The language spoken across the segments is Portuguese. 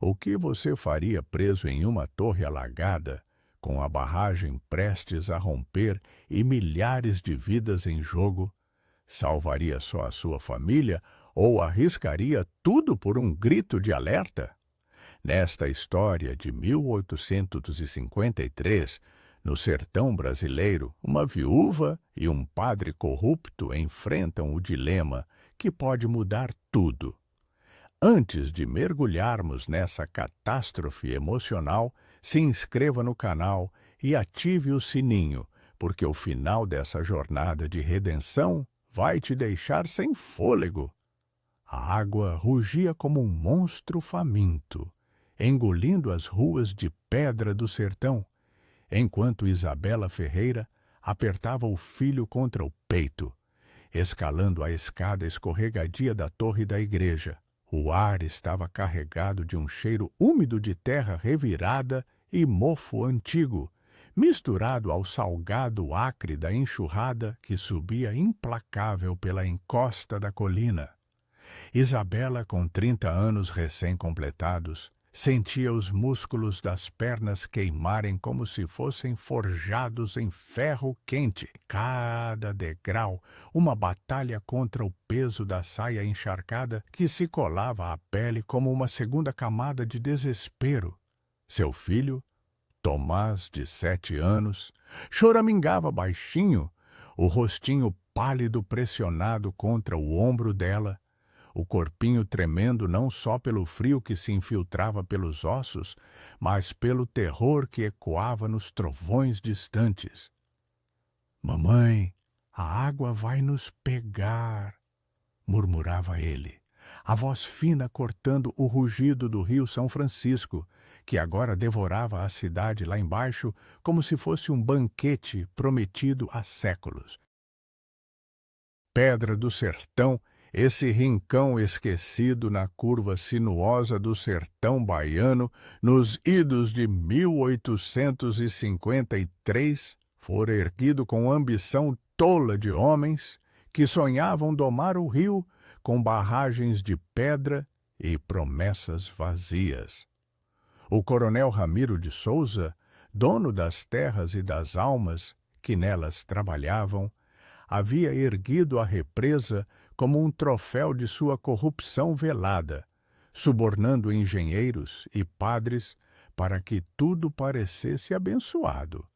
O que você faria preso em uma torre alagada, com a barragem prestes a romper e milhares de vidas em jogo? Salvaria só a sua família ou arriscaria tudo por um grito de alerta? Nesta história de 1853, no sertão brasileiro, uma viúva e um padre corrupto enfrentam o dilema que pode mudar tudo. Antes de mergulharmos nessa catástrofe emocional, se inscreva no canal e ative o sininho, porque o final dessa jornada de redenção vai te deixar sem fôlego. A água rugia como um monstro faminto, engolindo as ruas de pedra do sertão, enquanto Isabela Ferreira apertava o filho contra o peito, escalando a escada escorregadia da torre da igreja. O ar estava carregado de um cheiro úmido de terra revirada e mofo antigo, misturado ao salgado acre da enxurrada que subia implacável pela encosta da colina. Isabela, com 30 anos recém-completados, sentia os músculos das pernas queimarem como se fossem forjados em ferro quente. Cada degrau, uma batalha contra o peso da saia encharcada que se colava à pele como uma segunda camada de desespero. Seu filho, Tomás, de 7 anos, choramingava baixinho, o rostinho pálido pressionado contra o ombro dela, o corpinho tremendo não só pelo frio que se infiltrava pelos ossos, mas pelo terror que ecoava nos trovões distantes. "Mamãe, a água vai nos pegar", murmurava ele, a voz fina cortando o rugido do rio São Francisco, que agora devorava a cidade lá embaixo como se fosse um banquete prometido há séculos. Pedra do Sertão, esse rincão esquecido na curva sinuosa do sertão baiano, nos idos de 1853, fora erguido com ambição tola de homens que sonhavam domar o rio com barragens de pedra e promessas vazias. O coronel Ramiro de Souza, dono das terras e das almas que nelas trabalhavam, havia erguido a represa como um troféu de sua corrupção velada, subornando engenheiros e padres para que tudo parecesse abençoado.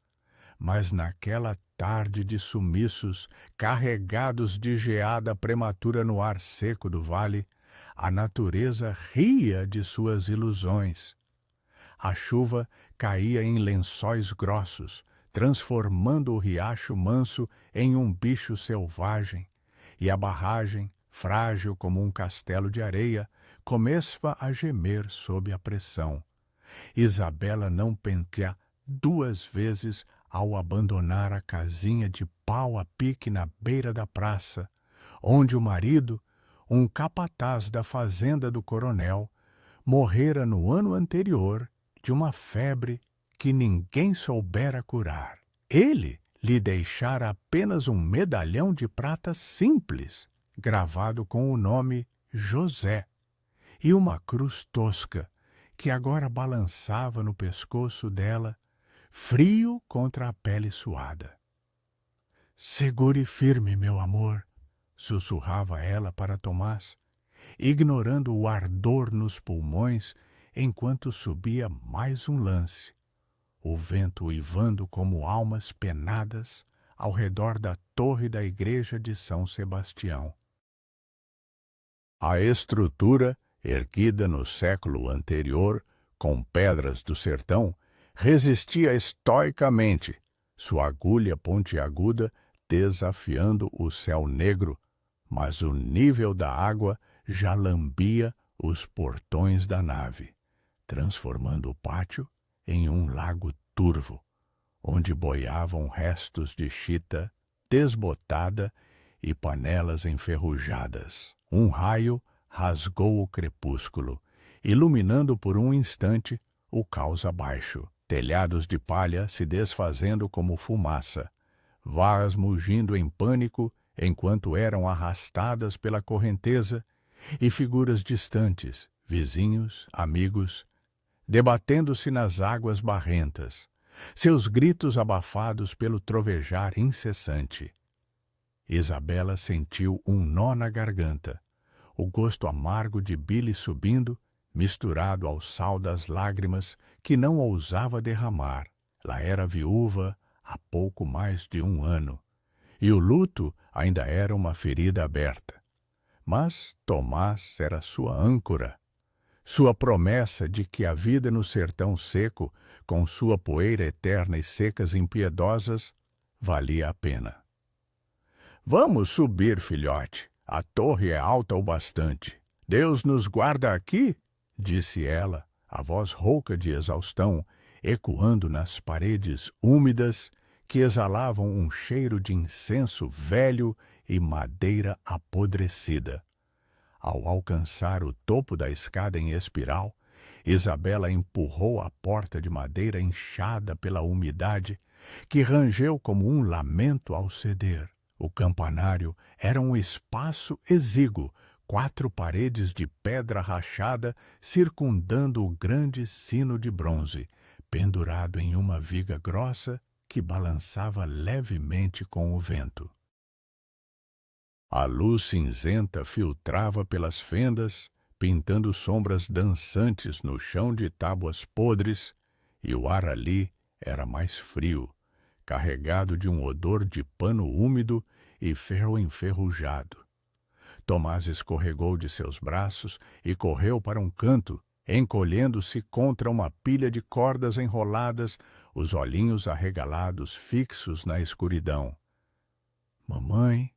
Mas naquela tarde de sumiços, carregados de geada prematura no ar seco do vale, a natureza ria de suas ilusões. A chuva caía em lençóis grossos, transformando o riacho manso em um bicho selvagem, e a barragem, frágil como um castelo de areia, começava a gemer sob a pressão. Isabela não pensou 2 vezes ao abandonar a casinha de pau a pique na beira da praça, onde o marido, um capataz da fazenda do coronel, morrera no ano anterior de uma febre que ninguém soubera curar. Ele lhe deixara apenas um medalhão de prata simples, gravado com o nome José, e uma cruz tosca, que agora balançava no pescoço dela, frio contra a pele suada. "Segure firme, meu amor", sussurrava ela para Tomás, ignorando o ardor nos pulmões enquanto subia mais um lance, o vento uivando como almas penadas ao redor da torre da igreja de São Sebastião. A estrutura, erguida no século anterior, com pedras do sertão, resistia estoicamente, sua agulha pontiaguda desafiando o céu negro, mas o nível da água já lambia os portões da nave, transformando o pátio em um lago turvo, onde boiavam restos de chita desbotada e panelas enferrujadas. Um raio rasgou o crepúsculo, iluminando por um instante o caos abaixo, telhados de palha se desfazendo como fumaça, vás mugindo em pânico enquanto eram arrastadas pela correnteza, e figuras distantes, vizinhos, amigos, debatendo-se nas águas barrentas, seus gritos abafados pelo trovejar incessante. Isabela sentiu um nó na garganta, o gosto amargo de bile subindo, misturado ao sal das lágrimas que não ousava derramar. Ela era viúva há pouco mais de 1 ano, e o luto ainda era uma ferida aberta. Mas Tomás era sua âncora, sua promessa de que a vida no sertão seco, com sua poeira eterna e secas impiedosas, valia a pena. Vamos subir, filhote. A torre é alta o bastante. Deus nos guarda aqui, disse ela, a voz rouca de exaustão, ecoando nas paredes úmidas que exalavam um cheiro de incenso velho e madeira apodrecida. Ao alcançar o topo da escada em espiral, Isabela empurrou a porta de madeira inchada pela umidade, que rangeu como um lamento ao ceder. O campanário era um espaço exíguo, 4 paredes de pedra rachada circundando o grande sino de bronze, pendurado em uma viga grossa que balançava levemente com o vento. A luz cinzenta filtrava pelas fendas, pintando sombras dançantes no chão de tábuas podres, e o ar ali era mais frio, carregado de um odor de pano úmido e ferro enferrujado. Tomás escorregou de seus braços e correu para um canto, encolhendo-se contra uma pilha de cordas enroladas, os olhinhos arregalados fixos na escuridão. — Mamãe,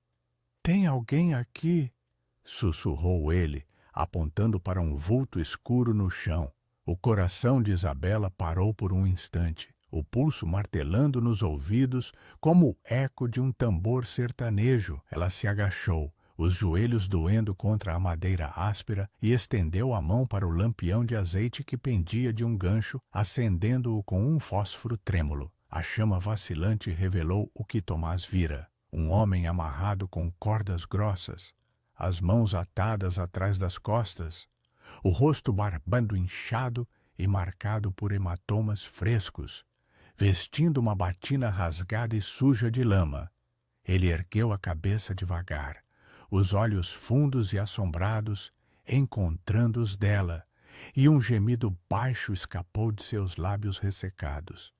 tem alguém aqui? Sussurrou ele, apontando para um vulto escuro no chão. O coração de Isabela parou por um instante, o pulso martelando nos ouvidos como o eco de um tambor sertanejo. Ela se agachou, os joelhos doendo contra a madeira áspera, e estendeu a mão para o lampião de azeite que pendia de um gancho, acendendo-o com um fósforo trêmulo. A chama vacilante revelou o que Tomás vira: um homem amarrado com cordas grossas, as mãos atadas atrás das costas, o rosto barbando inchado e marcado por hematomas frescos, vestindo uma batina rasgada e suja de lama. Ele ergueu a cabeça devagar, os olhos fundos e assombrados encontrando os dela, e um gemido baixo escapou de seus lábios ressecados.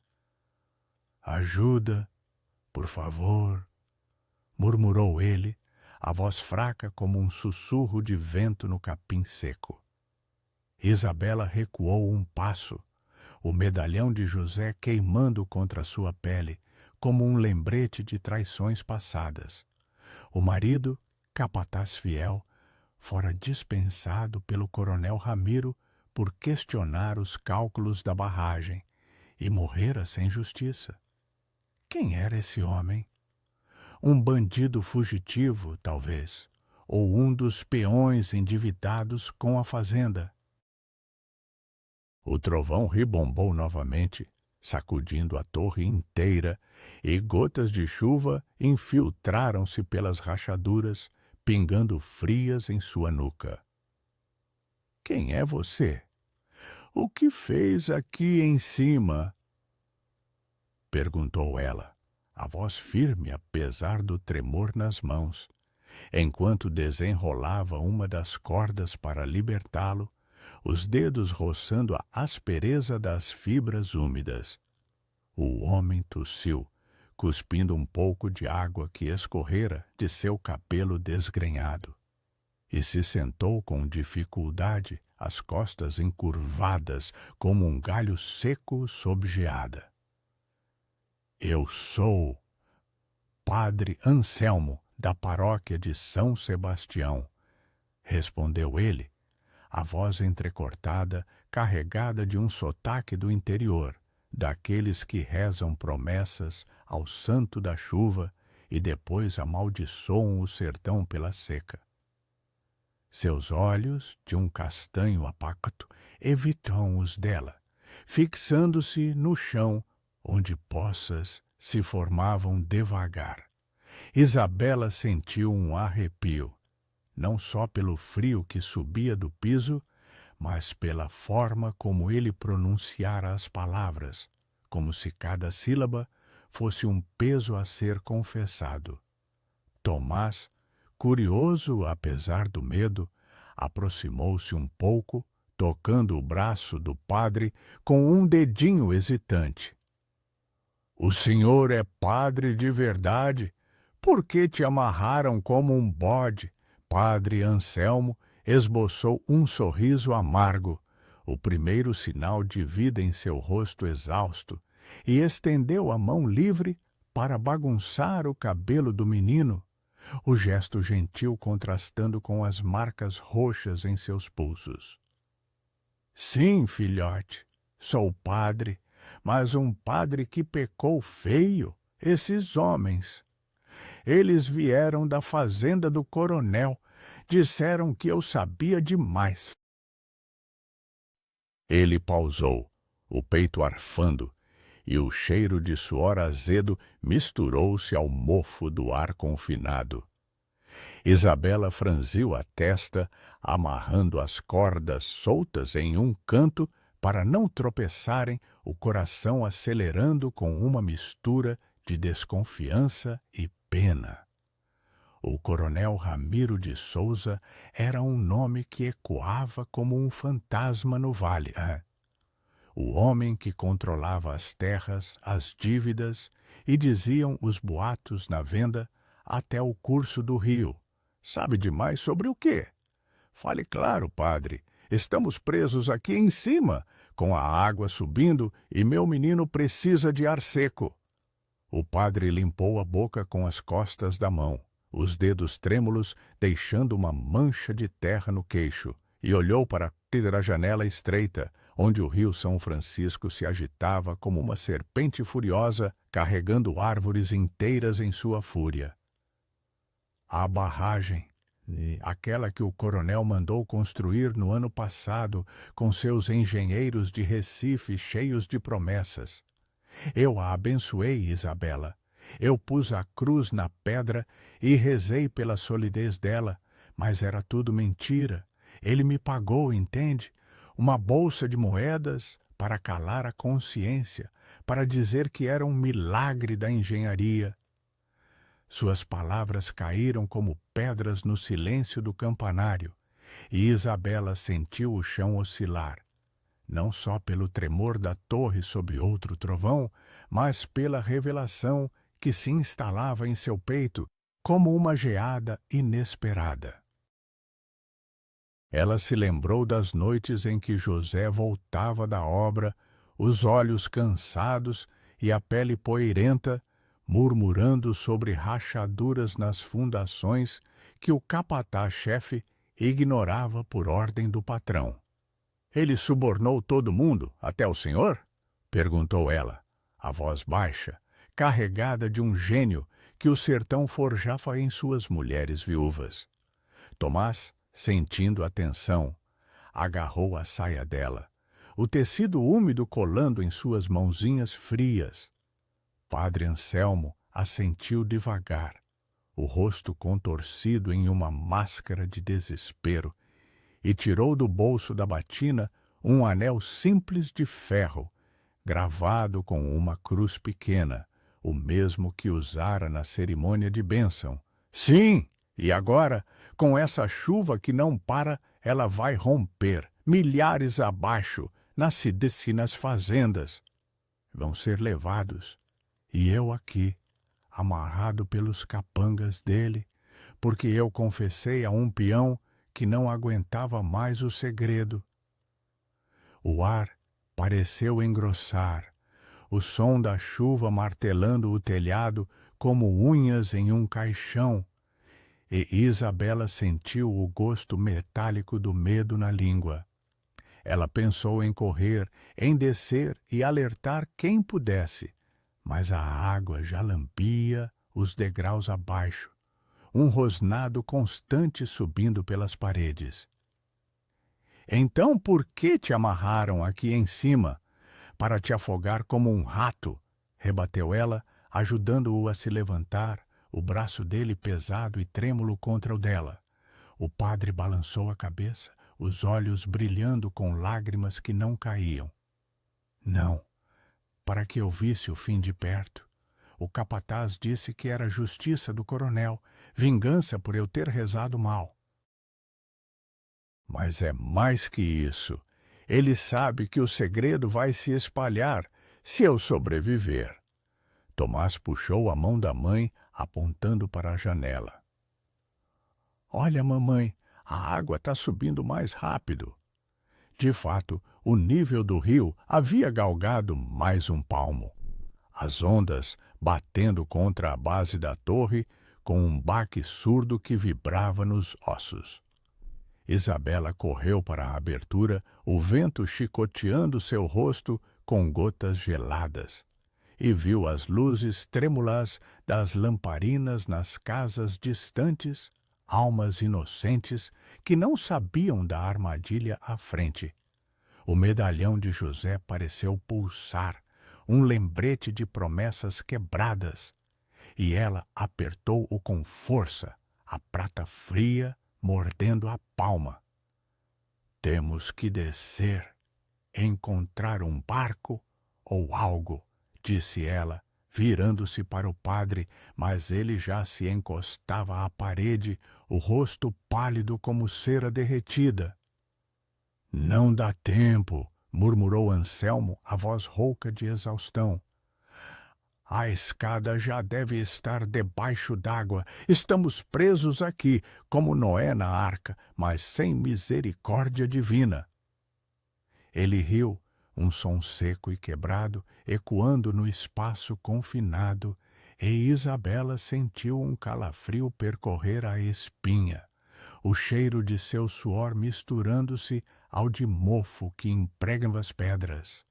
— Ajuda, por favor, murmurou ele, a voz fraca como um sussurro de vento no capim seco. Isabela recuou um passo, o medalhão de José queimando contra sua pele, como um lembrete de traições passadas. O marido, capataz fiel, fora dispensado pelo coronel Ramiro por questionar os cálculos da barragem e morrera sem justiça. Quem era esse homem? Um bandido fugitivo, talvez, ou um dos peões endividados com a fazenda. O trovão ribombou novamente, sacudindo a torre inteira, e gotas de chuva infiltraram-se pelas rachaduras, pingando frias em sua nuca. — Quem é você? O que fez aqui em cima? Perguntou ela, a voz firme apesar do tremor nas mãos, enquanto desenrolava uma das cordas para libertá-lo, os dedos roçando a aspereza das fibras úmidas. O homem tossiu, cuspindo um pouco de água que escorrera de seu cabelo desgrenhado, e se sentou com dificuldade, as costas encurvadas como um galho seco sob geada. — Eu sou Padre Anselmo, da paróquia de São Sebastião, respondeu ele, a voz entrecortada, carregada de um sotaque do interior, daqueles que rezam promessas ao santo da chuva e depois amaldiçoam o sertão pela seca. Seus olhos, de um castanho apacto, evitam os dela, fixando-se no chão, onde poças se formavam devagar. Isabela sentiu um arrepio, não só pelo frio que subia do piso, mas pela forma como ele pronunciara as palavras, como se cada sílaba fosse um peso a ser confessado. Tomás, curioso apesar do medo, aproximou-se um pouco, tocando o braço do padre com um dedinho hesitante. O senhor é padre de verdade? Por que te amarraram como um bode? Padre Anselmo esboçou um sorriso amargo, o primeiro sinal de vida em seu rosto exausto, e estendeu a mão livre para bagunçar o cabelo do menino, o gesto gentil contrastando com as marcas roxas em seus pulsos. Sim, filhote, sou padre, mas um padre que pecou feio, esses homens. Eles vieram da fazenda do coronel, disseram que eu sabia demais. Ele pausou, o peito arfando, e o cheiro de suor azedo misturou-se ao mofo do ar confinado. Isabela franziu a testa, amarrando as cordas soltas em um canto para não tropeçarem, o coração acelerando com uma mistura de desconfiança e pena. O coronel Ramiro de Souza era um nome que ecoava como um fantasma no vale. O homem que controlava as terras, as dívidas e, diziam os boatos na venda, até o curso do rio. Sabe demais sobre o quê? Fale claro, padre. Estamos presos aqui em cima, com a água subindo e meu menino precisa de ar seco. O padre limpou a boca com as costas da mão, os dedos trêmulos deixando uma mancha de terra no queixo, e olhou para a janela estreita, onde o rio São Francisco se agitava como uma serpente furiosa, carregando árvores inteiras em sua fúria. A barragem, aquela que o coronel mandou construir no ano passado com seus engenheiros de Recife cheios de promessas. Eu a abençoei, Isabela. Eu pus a cruz na pedra e rezei pela solidez dela, mas era tudo mentira. Ele me pagou, entende? Uma bolsa de moedas para calar a consciência, para dizer que era um milagre da engenharia. Suas palavras caíram como pedras no silêncio do campanário, e Isabela sentiu o chão oscilar, não só pelo tremor da torre sob outro trovão, mas pela revelação que se instalava em seu peito como uma geada inesperada. Ela se lembrou das noites em que José voltava da obra, os olhos cansados e a pele poeirenta, murmurando sobre rachaduras nas fundações que o capataz-chefe ignorava por ordem do patrão. Ele subornou todo mundo, até o senhor? Perguntou ela, a voz baixa, carregada de um gênio que o sertão forjava em suas mulheres viúvas. Tomás, sentindo a tensão, agarrou a saia dela, o tecido úmido colando em suas mãozinhas frias. Padre Anselmo assentiu devagar, o rosto contorcido em uma máscara de desespero, e tirou do bolso da batina um anel simples de ferro, gravado com uma cruz pequena, o mesmo que usara na cerimônia de bênção. Sim, e agora, com essa chuva que não para, ela vai romper, milhares abaixo, nas cidades e nas fazendas. Vão ser levados. E eu aqui, amarrado pelos capangas dele, porque eu confessei a um peão que não aguentava mais o segredo. O ar pareceu engrossar, o som da chuva martelando o telhado como unhas em um caixão, e Isabela sentiu o gosto metálico do medo na língua. Ela pensou em correr, em descer e alertar quem pudesse, mas a água já lambia os degraus abaixo, um rosnado constante subindo pelas paredes. Então por que te amarraram aqui em cima? Para te afogar como um rato, rebateu ela, ajudando-o a se levantar, o braço dele pesado e trêmulo contra o dela. O padre balançou a cabeça, os olhos brilhando com lágrimas que não caíam. Não, para que eu visse o fim de perto. O capataz disse que era justiça do coronel, vingança por eu ter rezado mal. Mas é mais que isso. Ele sabe que o segredo vai se espalhar se eu sobreviver. Tomás puxou a mão da mãe, apontando para a janela. Olha, mamãe, a água está subindo mais rápido. De fato, o nível do rio havia galgado mais um palmo. As ondas batendo contra a base da torre com um baque surdo que vibrava nos ossos. Isabela correu para a abertura, o vento chicoteando seu rosto com gotas geladas, e viu as luzes trêmulas das lamparinas nas casas distantes, almas inocentes que não sabiam da armadilha à frente. O medalhão de José pareceu pulsar, um lembrete de promessas quebradas, e ela apertou-o com força, a prata fria mordendo a palma. Temos que descer, encontrar um barco ou algo, disse ela, virando-se para o padre, mas ele já se encostava à parede, o rosto pálido como cera derretida. Não dá tempo, murmurou Anselmo, a voz rouca de exaustão. A escada já deve estar debaixo d'água. Estamos presos aqui, como Noé na arca, mas sem misericórdia divina. Ele riu, um som seco e quebrado, ecoando no espaço confinado, e Isabela sentiu um calafrio percorrer a espinha, o cheiro de seu suor misturando-se ao de mofo que impregna as pedras.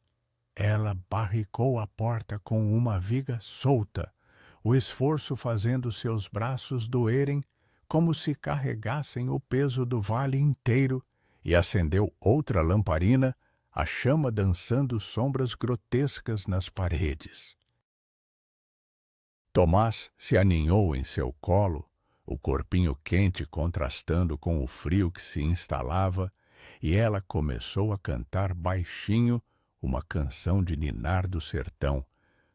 Ela barricou a porta com uma viga solta, o esforço fazendo seus braços doerem como se carregassem o peso do vale inteiro, e acendeu outra lamparina, a chama dançando sombras grotescas nas paredes. Tomás se aninhou em seu colo, o corpinho quente contrastando com o frio que se instalava, e ela começou a cantar baixinho uma canção de ninar do sertão,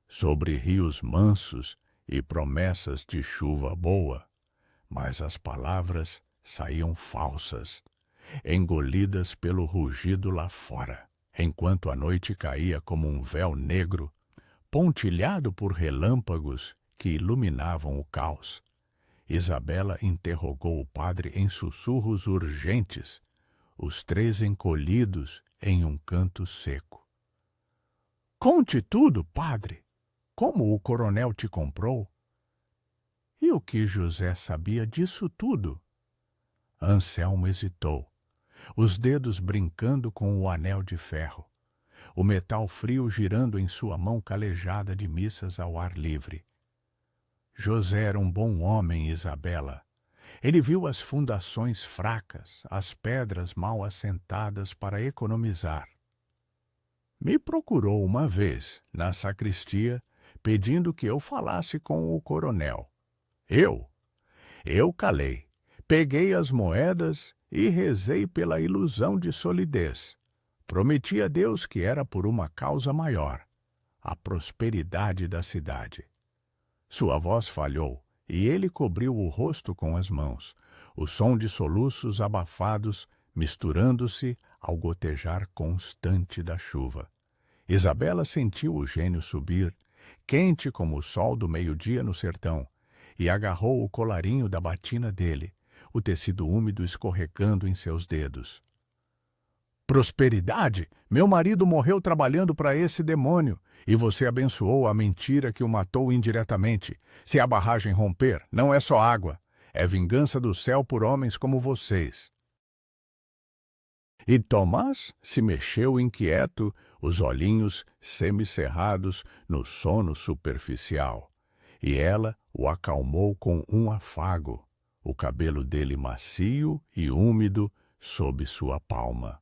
sobre rios mansos e promessas de chuva boa. Mas as palavras saíam falsas, engolidas pelo rugido lá fora, enquanto a noite caía como um véu negro, pontilhado por relâmpagos que iluminavam o caos. Isabela interrogou o padre em sussurros urgentes, os três encolhidos em um canto seco. Conte tudo, padre. Como o coronel te comprou? E o que José sabia disso tudo? Anselmo hesitou, os dedos brincando com o anel de ferro, o metal frio girando em sua mão calejada de missas ao ar livre. José era um bom homem, Isabela. Ele viu as fundações fracas, as pedras mal assentadas para economizar. Me procurou uma vez, na sacristia, pedindo que eu falasse com o coronel. Eu calei, peguei as moedas e rezei pela ilusão de solidez. Prometi a Deus que era por uma causa maior, a prosperidade da cidade. Sua voz falhou e ele cobriu o rosto com as mãos, o som de soluços abafados misturando-se ao gotejar constante da chuva. Isabela sentiu o gênio subir, quente como o sol do meio-dia no sertão, e agarrou o colarinho da batina dele, o tecido úmido escorregando em seus dedos. Prosperidade? Meu marido morreu trabalhando para esse demônio, e você abençoou a mentira que o matou indiretamente. Se a barragem romper, não é só água, é vingança do céu por homens como vocês. E Tomás se mexeu inquieto, os olhinhos semicerrados no sono superficial, e ela o acalmou com um afago, o cabelo dele macio e úmido sob sua palma.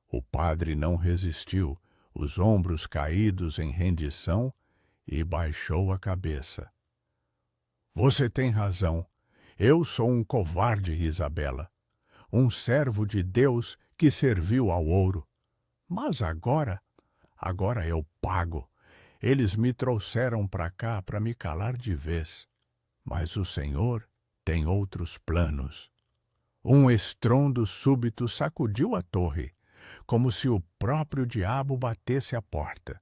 O padre não resistiu, os ombros caídos em rendição, e baixou a cabeça. Você tem razão. Eu sou um covarde, Isabela. um servo de Deus que serviu ao ouro. Mas agora eu pago. Eles me trouxeram para cá para me calar de vez. Mas o Senhor tem outros planos. Um estrondo súbito sacudiu a torre, como se o próprio diabo batesse à porta.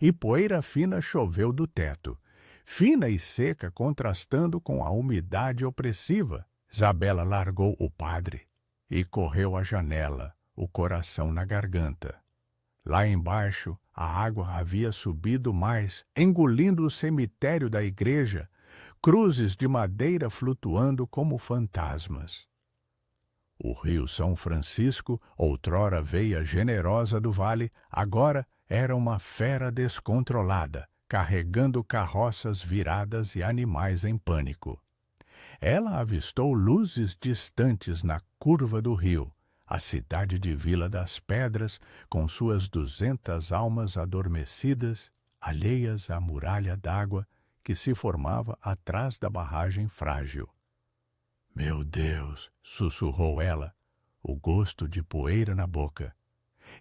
E poeira fina choveu do teto, fina e seca contrastando com a umidade opressiva. Isabela largou o padre e correu à janela, o coração na garganta. Lá embaixo, a água havia subido mais, engolindo o cemitério da igreja, cruzes de madeira flutuando como fantasmas. O rio São Francisco, outrora veia generosa do vale, agora era uma fera descontrolada, carregando carroças viradas e animais em pânico. Ela avistou luzes distantes na curva do rio, a cidade de Vila das Pedras, com suas 200 almas adormecidas, alheias à muralha d'água que se formava atrás da barragem frágil. Meu Deus, sussurrou ela, o gosto de poeira na boca,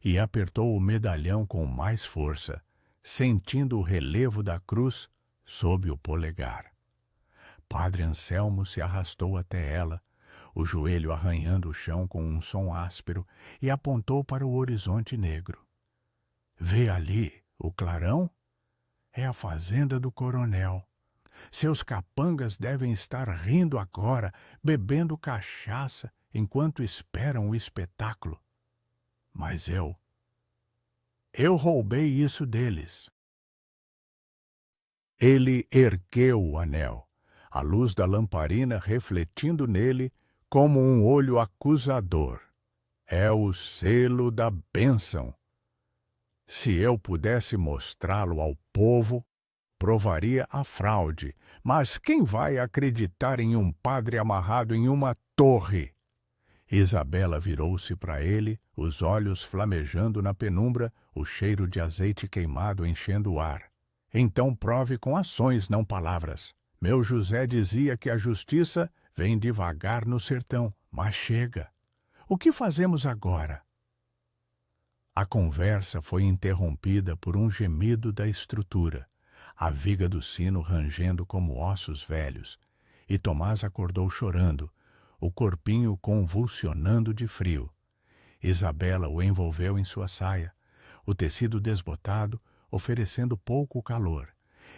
e apertou o medalhão com mais força, sentindo o relevo da cruz sob o polegar. Padre Anselmo se arrastou até ela, o joelho arranhando o chão com um som áspero, e apontou para o horizonte negro. Vê ali o clarão? É a fazenda do coronel. Seus capangas devem estar rindo agora, bebendo cachaça, enquanto esperam o espetáculo. Mas eu roubei isso deles. Ele ergueu o anel, a luz da lamparina refletindo nele como um olho acusador. É o selo da bênção. Se eu pudesse mostrá-lo ao povo, provaria a fraude, mas quem vai acreditar em um padre amarrado em uma torre? Isabela virou-se para ele, os olhos flamejando na penumbra, o cheiro de azeite queimado enchendo o ar. Então prove com ações, não palavras. Meu José dizia que a justiça vem devagar no sertão, mas chega. O que fazemos agora? A conversa foi interrompida por um gemido da estrutura, a viga do sino rangendo como ossos velhos, e Tomás acordou chorando, o corpinho convulsionando de frio. Isabela o envolveu em sua saia, o tecido desbotado, oferecendo pouco calor,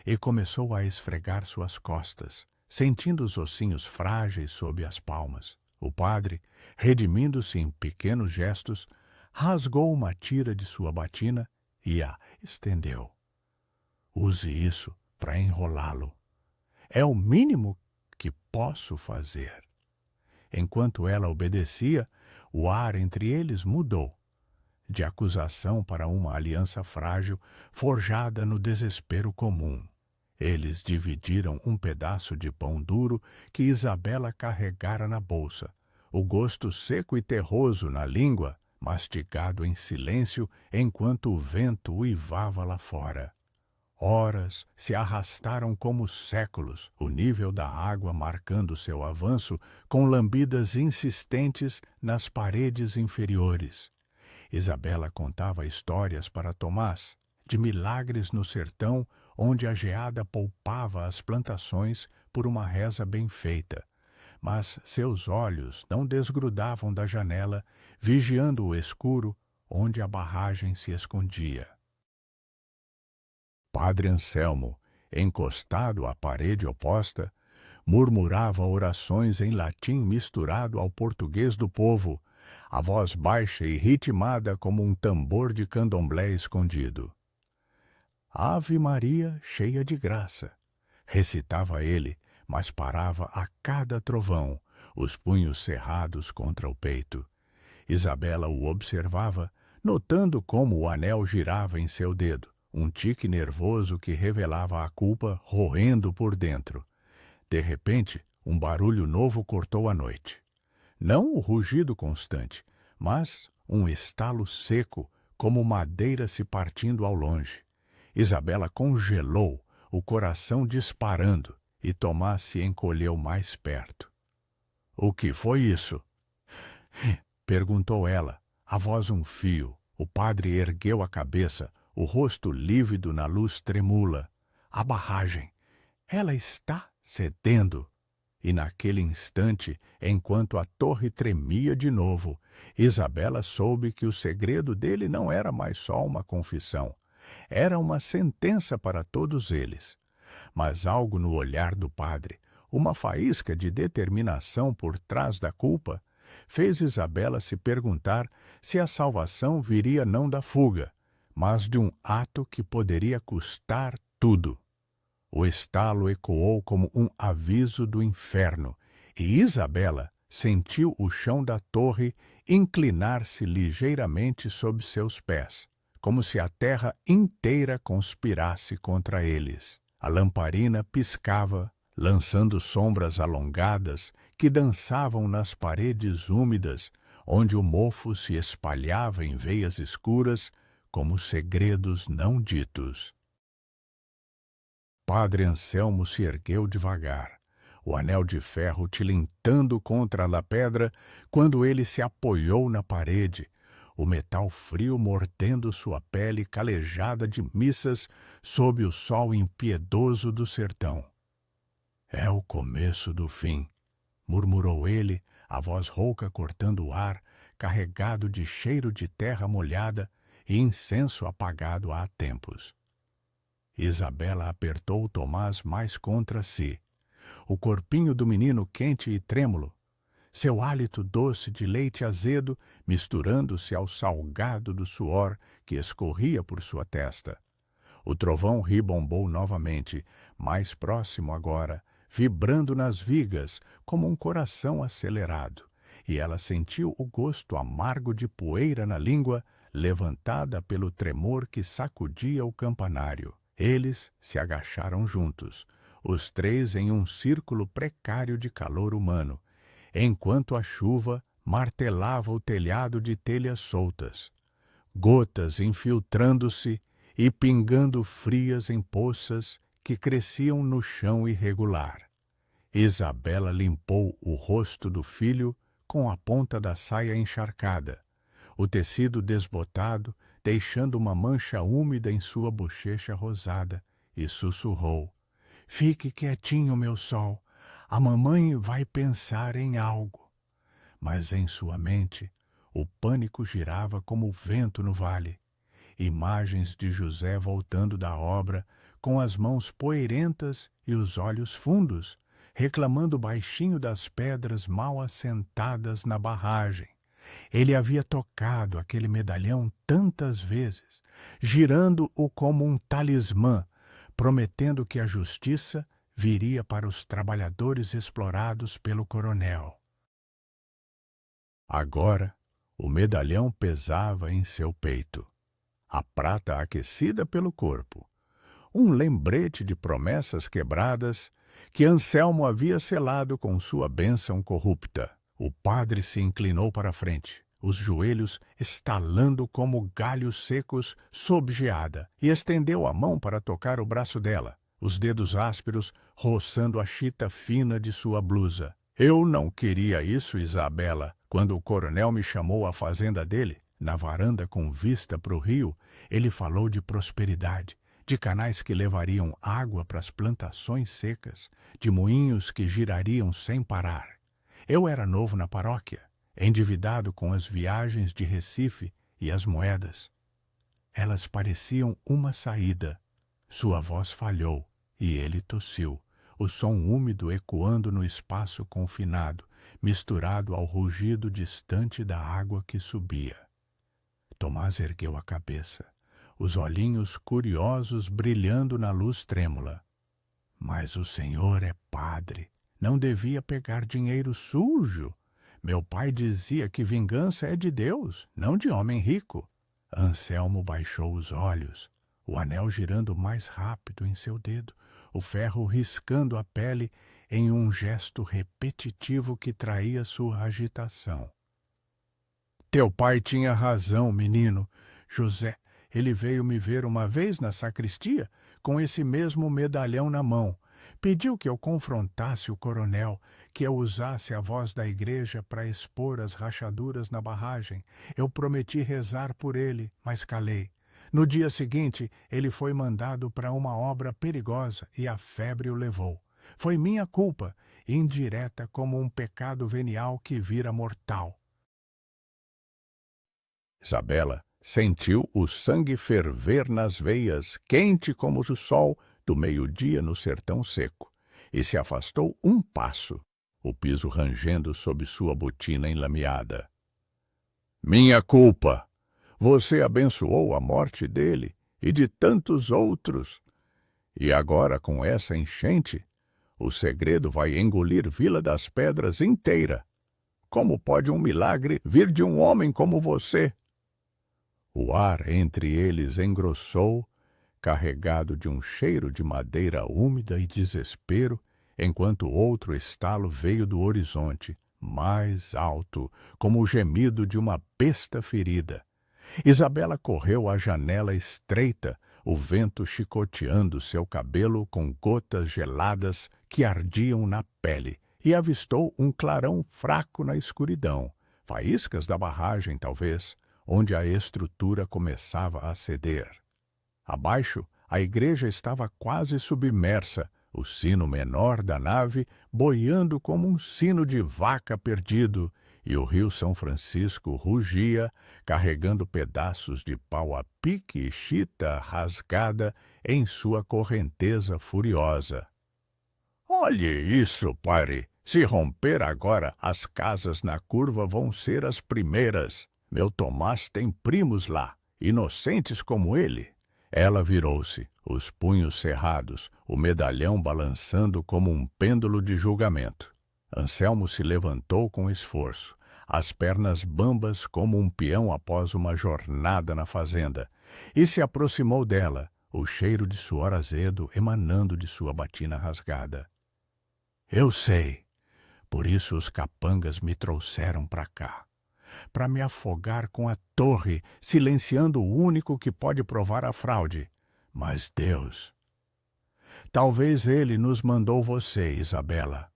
e começou a esfregar suas costas, sentindo os ossinhos frágeis sob as palmas. O padre, redimindo-se em pequenos gestos, rasgou uma tira de sua batina e a estendeu. Use isso para enrolá-lo. É o mínimo que posso fazer. Enquanto ela obedecia, o ar entre eles mudou, de acusação para uma aliança frágil forjada no desespero comum. Eles dividiram um pedaço de pão duro que Isabela carregara na bolsa, o gosto seco e terroso na língua, mastigado em silêncio enquanto o vento uivava lá fora. Horas se arrastaram como séculos, o nível da água marcando seu avanço com lambidas insistentes nas paredes inferiores. Isabela contava histórias para Tomás, de milagres no sertão onde a geada poupava as plantações por uma reza bem feita. Mas seus olhos não desgrudavam da janela, vigiando o escuro onde a barragem se escondia. Padre Anselmo, encostado à parede oposta, murmurava orações em latim misturado ao português do povo, a voz baixa e ritmada como um tambor de candomblé escondido. Ave Maria, cheia de graça, recitava ele, mas parava a cada trovão, os punhos cerrados contra o peito. Isabela o observava, notando como o anel girava em seu dedo, um tique nervoso que revelava a culpa roendo por dentro. De repente, um barulho novo cortou a noite. Não o rugido constante, mas um estalo seco, como madeira se partindo ao longe. Isabela congelou, o coração disparando, e Tomás se encolheu mais perto. — O que foi isso? Perguntou ela, a voz um fio. O padre ergueu a cabeça, o rosto lívido na luz tremula. A barragem. Ela está cedendo. E naquele instante, enquanto a torre tremia de novo, Isabela soube que o segredo dele não era mais só uma confissão. Era uma sentença para todos eles. Mas algo no olhar do padre, uma faísca de determinação por trás da culpa, fez Isabela se perguntar se a salvação viria não da fuga, mas de um ato que poderia custar tudo. O estalo ecoou como um aviso do inferno, e Isabela sentiu o chão da torre inclinar-se ligeiramente sob seus pés, como se a terra inteira conspirasse contra eles. A lamparina piscava, lançando sombras alongadas que dançavam nas paredes úmidas, onde o mofo se espalhava em veias escuras como segredos não ditos. Padre Anselmo se ergueu devagar, o anel de ferro tilintando contra a pedra quando ele se apoiou na parede, o metal frio mordendo sua pele calejada de missas sob o sol impiedoso do sertão. É o começo do fim, murmurou ele, a voz rouca cortando o ar, carregado de cheiro de terra molhada e incenso apagado há tempos. Isabela apertou Tomás mais contra si. O corpinho do menino quente e trêmulo, seu hálito doce de leite azedo misturando-se ao salgado do suor que escorria por sua testa. O trovão ribombou novamente, mais próximo agora, vibrando nas vigas como um coração acelerado, e ela sentiu o gosto amargo de poeira na língua, levantada pelo tremor que sacudia o campanário. Eles se agacharam juntos, os três em um círculo precário de calor humano, enquanto a chuva martelava o telhado de telhas soltas, gotas infiltrando-se e pingando frias em poças que cresciam no chão irregular. Isabela limpou o rosto do filho com a ponta da saia encharcada, o tecido desbotado, deixando uma mancha úmida em sua bochecha rosada, e sussurrou: "Fique quietinho, meu sol, a mamãe vai pensar em algo." Mas em sua mente, o pânico girava como o vento no vale. Imagens de José voltando da obra, com as mãos poeirentas e os olhos fundos, reclamando baixinho das pedras mal assentadas na barragem. Ele havia tocado aquele medalhão tantas vezes, girando-o como um talismã, prometendo que a justiça viria para os trabalhadores explorados pelo coronel. Agora, o medalhão pesava em seu peito, a prata aquecida pelo corpo, um lembrete de promessas quebradas que Anselmo havia selado com sua bênção corrupta. O padre se inclinou para a frente, os joelhos estalando como galhos secos sob geada, e estendeu a mão para tocar o braço dela, os dedos ásperos roçando a chita fina de sua blusa. "Eu não queria isso, Isabela. Quando o coronel me chamou à fazenda dele, na varanda com vista para o rio, ele falou de prosperidade, de canais que levariam água para as plantações secas, de moinhos que girariam sem parar. Eu era novo na paróquia, endividado com as viagens de Recife e as moedas. Elas pareciam uma saída." Sua voz falhou e ele tossiu, o som úmido ecoando no espaço confinado, misturado ao rugido distante da água que subia. Tomás ergueu a cabeça, os olhinhos curiosos brilhando na luz trêmula. "Mas o senhor é padre. Não devia pegar dinheiro sujo. Meu pai dizia que vingança é de Deus, não de homem rico." Anselmo baixou os olhos, o anel girando mais rápido em seu dedo, o ferro riscando a pele em um gesto repetitivo que traía sua agitação. "Teu pai tinha razão, menino. José, ele veio me ver uma vez na sacristia com esse mesmo medalhão na mão. Pediu que eu confrontasse o coronel, que eu usasse a voz da igreja para expor as rachaduras na barragem. Eu prometi rezar por ele, mas calei. No dia seguinte, ele foi mandado para uma obra perigosa e a febre o levou. Foi minha culpa, indireta como um pecado venial que vira mortal. Isabela sentiu o sangue ferver nas veias, quente como o sol do meio-dia no sertão seco, e se afastou um passo, o piso rangendo sob sua botina enlameada. Minha culpa! Você abençoou a morte dele e de tantos outros. E agora, com essa enchente, o segredo vai engolir Vila das Pedras inteira. Como pode um milagre vir de um homem como você? O ar entre eles engrossou, carregado de um cheiro de madeira úmida e desespero, enquanto outro estalo veio do horizonte, mais alto, como o gemido de uma besta ferida. Isabela correu à janela estreita, o vento chicoteando seu cabelo com gotas geladas que ardiam na pele, e avistou um clarão fraco na escuridão, faíscas da barragem, talvez, onde a estrutura começava a ceder. Abaixo, a igreja estava quase submersa, o sino menor da nave boiando como um sino de vaca perdido, e o rio São Francisco rugia, carregando pedaços de pau a pique e chita rasgada em sua correnteza furiosa. Olhe isso, pare! Se romper agora, as casas na curva vão ser as primeiras. Meu Tomás tem primos lá, inocentes como ele. Ela virou-se, os punhos cerrados, o medalhão balançando como um pêndulo de julgamento. Anselmo se levantou com esforço, as pernas bambas como um peão após uma jornada na fazenda, e se aproximou dela, o cheiro de suor azedo emanando de sua batina rasgada. Eu sei, por isso os capangas me trouxeram para cá, para me afogar com a torre, silenciando o único que pode provar a fraude. Mas Deus... Talvez ele nos mandou você, Isabela.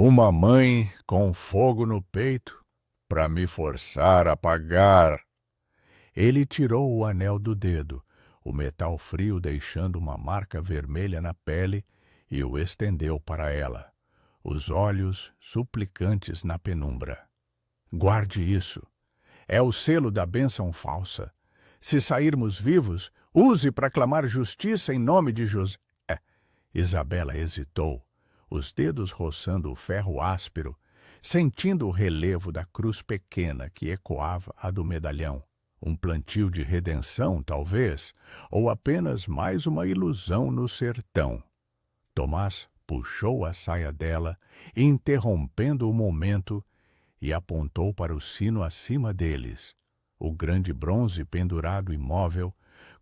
Uma mãe com fogo no peito para me forçar a pagar. Ele tirou o anel do dedo, o metal frio deixando uma marca vermelha na pele, e o estendeu para ela, os olhos suplicantes na penumbra. Guarde isso. É o selo da bênção falsa. Se sairmos vivos, use para clamar justiça em nome de José. Isabela hesitou, os dedos roçando o ferro áspero, sentindo o relevo da cruz pequena que ecoava a do medalhão. Um plantio de redenção, talvez, ou apenas mais uma ilusão no sertão. Tomás puxou a saia dela, interrompendo o momento, e apontou para o sino acima deles, o grande bronze pendurado imóvel,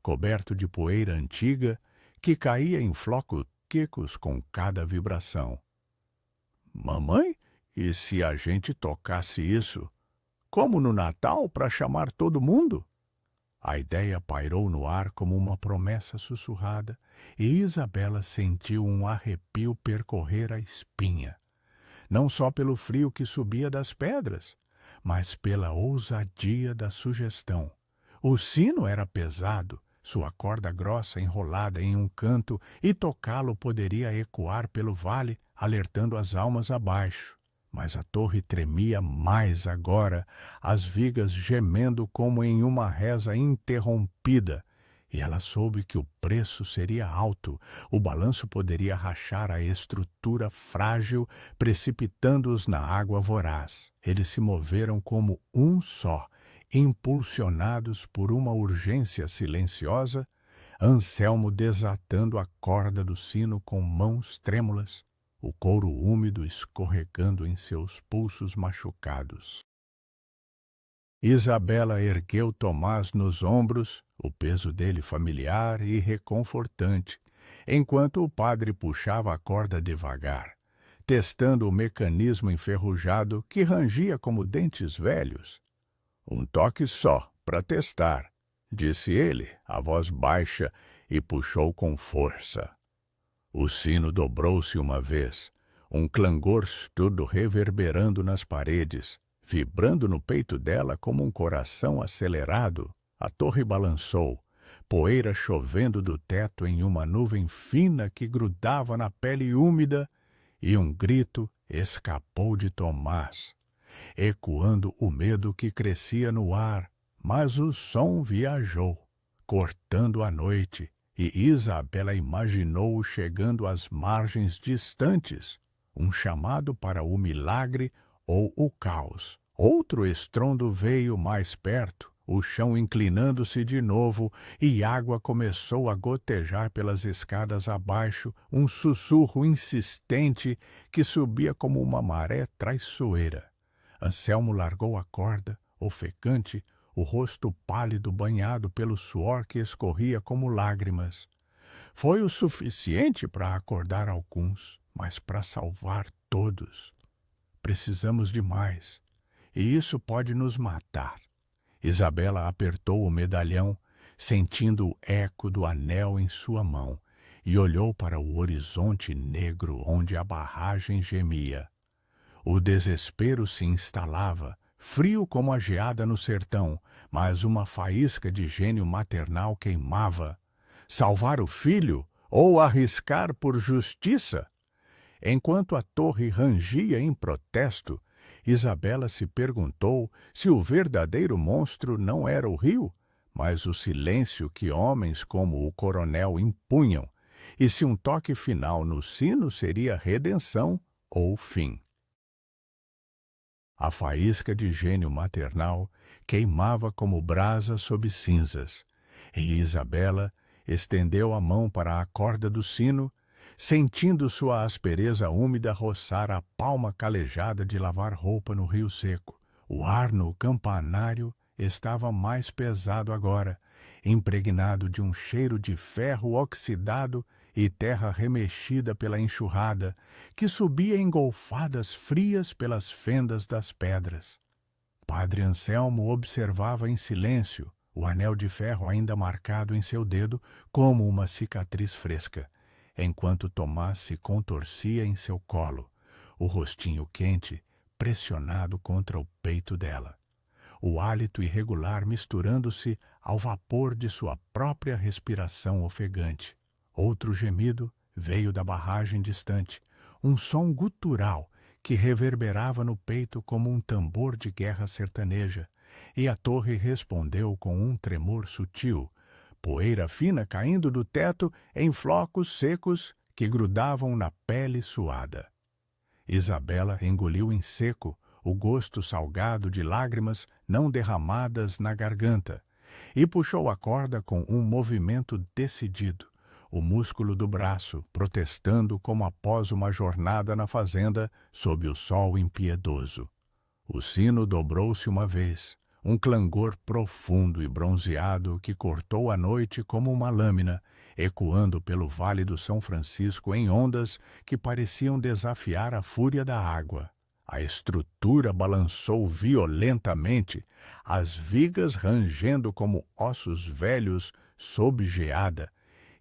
coberto de poeira antiga, que caía em flocos quecos com cada vibração. Mamãe, e se a gente tocasse isso, como no Natal, para chamar todo mundo? A ideia pairou no ar como uma promessa sussurrada, e Isabela sentiu um arrepio percorrer a espinha, não só pelo frio que subia das pedras, mas pela ousadia da sugestão. O sino era pesado, sua corda grossa enrolada em um canto, e tocá-lo poderia ecoar pelo vale, alertando as almas abaixo. Mas a torre tremia mais agora, as vigas gemendo como em uma reza interrompida, e ela soube que o preço seria alto, o balanço poderia rachar a estrutura frágil, precipitando-os na água voraz. Eles se moveram como um só, impulsionados por uma urgência silenciosa, Anselmo desatando a corda do sino com mãos trêmulas, o couro úmido escorregando em seus pulsos machucados. Isabela ergueu Tomás nos ombros, o peso dele familiar e reconfortante, enquanto o padre puxava a corda devagar, testando o mecanismo enferrujado que rangia como dentes velhos. Um toque só, para testar, disse ele, a voz baixa, e puxou com força. O sino dobrou-se uma vez, um clangor surdo reverberando nas paredes, vibrando no peito dela como um coração acelerado. A torre balançou, poeira chovendo do teto em uma nuvem fina que grudava na pele úmida, e um grito escapou de Tomás, ecoando o medo que crescia no ar, mas o som viajou, cortando a noite, e Isabela imaginou-o chegando às margens distantes, um chamado para o milagre ou o caos. Outro estrondo veio mais perto, o chão inclinando-se de novo e água começou a gotejar pelas escadas abaixo, um sussurro insistente que subia como uma maré traiçoeira. Anselmo largou a corda, ofegante, o rosto pálido banhado pelo suor que escorria como lágrimas. Foi o suficiente para acordar alguns, mas para salvar todos. Precisamos de mais, e isso pode nos matar. Isabela apertou o medalhão, sentindo o eco do anel em sua mão, e olhou para o horizonte negro onde a barragem gemia. O desespero se instalava, frio como a geada no sertão, mas uma faísca de gênio maternal queimava. Salvar o filho ou arriscar por justiça? Enquanto a torre rangia em protesto, Isabela se perguntou se o verdadeiro monstro não era o rio, mas o silêncio que homens como o coronel impunham, e se um toque final no sino seria redenção ou fim. A faísca de gênio maternal queimava como brasa sob cinzas, e Isabela estendeu a mão para a corda do sino, sentindo sua aspereza úmida roçar a palma calejada de lavar roupa no rio seco. O ar no campanário estava mais pesado agora, impregnado de um cheiro de ferro oxidado e terra remexida pela enxurrada, que subia em golfadas frias pelas fendas das pedras. Padre Anselmo observava em silêncio, o anel de ferro ainda marcado em seu dedo como uma cicatriz fresca, enquanto Tomás se contorcia em seu colo, o rostinho quente pressionado contra o peito dela, o hálito irregular misturando-se ao vapor de sua própria respiração ofegante. Outro gemido veio da barragem distante, um som gutural que reverberava no peito como um tambor de guerra sertaneja, e a torre respondeu com um tremor sutil, poeira fina caindo do teto em flocos secos que grudavam na pele suada. Isabela engoliu em seco o gosto salgado de lágrimas não derramadas na garganta e puxou a corda com um movimento decidido, o músculo do braço protestando como após uma jornada na fazenda sob o sol impiedoso. O sino dobrou-se uma vez, um clangor profundo e bronzeado que cortou a noite como uma lâmina, ecoando pelo Vale do São Francisco em ondas que pareciam desafiar a fúria da água. A estrutura balançou violentamente, as vigas rangendo como ossos velhos sob geada,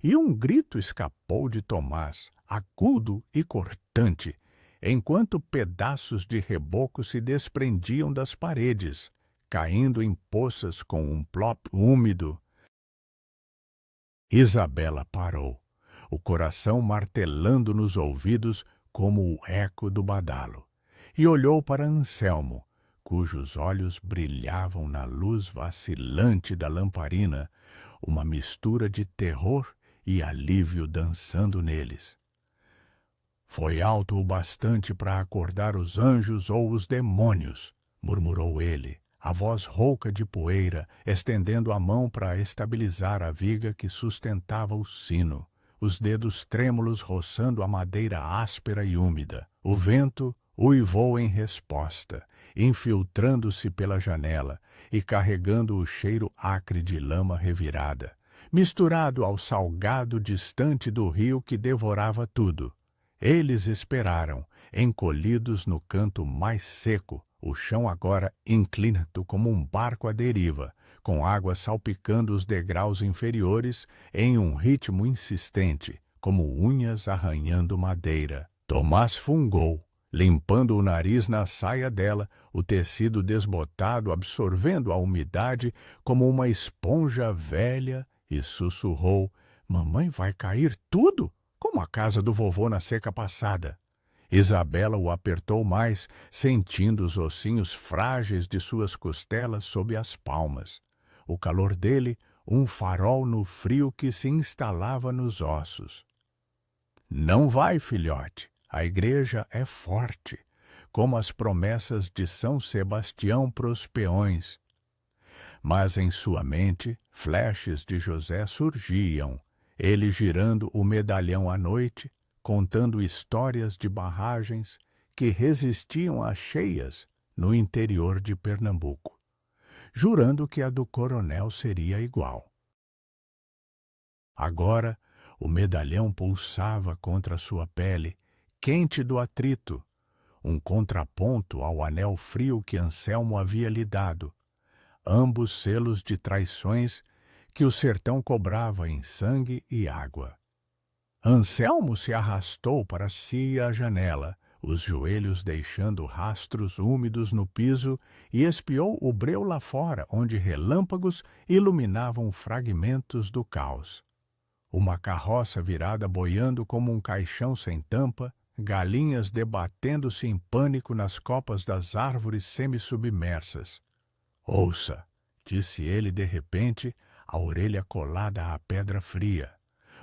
e um grito escapou de Tomás, agudo e cortante, enquanto pedaços de reboco se desprendiam das paredes, caindo em poças com um plop úmido. Isabela parou, o coração martelando nos ouvidos como o eco do badalo, e olhou para Anselmo, cujos olhos brilhavam na luz vacilante da lamparina, uma mistura de terror e alívio dançando neles. Foi alto o bastante para acordar os anjos ou os demônios, murmurou ele, a voz rouca de poeira, estendendo a mão para estabilizar a viga que sustentava o sino, os dedos trêmulos roçando a madeira áspera e úmida. O vento uivou em resposta, infiltrando-se pela janela e carregando o cheiro acre de lama revirada, misturado ao salgado distante do rio que devorava tudo. Eles esperaram, encolhidos no canto mais seco, o chão agora inclínado como um barco à deriva, com água salpicando os degraus inferiores em um ritmo insistente, como unhas arranhando madeira. Tomás fungou, limpando o nariz na saia dela, o tecido desbotado absorvendo a umidade como uma esponja velha, e sussurrou: Mamãe, vai cair tudo, como a casa do vovô na seca passada. Isabela o apertou mais, sentindo os ossinhos frágeis de suas costelas sob as palmas. O calor dele, um farol no frio que se instalava nos ossos. Não vai, filhote. A igreja é forte, como as promessas de São Sebastião pros peões. Mas em sua mente, flashes de José surgiam, ele girando o medalhão à noite, contando histórias de barragens que resistiam às cheias no interior de Pernambuco, jurando que a do coronel seria igual. Agora, o medalhão pulsava contra sua pele, quente do atrito, um contraponto ao anel frio que Anselmo havia lhe dado, ambos selos de traições que o sertão cobrava em sangue e água. Anselmo se arrastou para si à janela, os joelhos deixando rastros úmidos no piso, e espiou o breu lá fora, onde relâmpagos iluminavam fragmentos do caos. Uma carroça virada boiando como um caixão sem tampa, galinhas debatendo-se em pânico nas copas das árvores semissubmersas. Ouça, disse ele de repente, a orelha colada à pedra fria.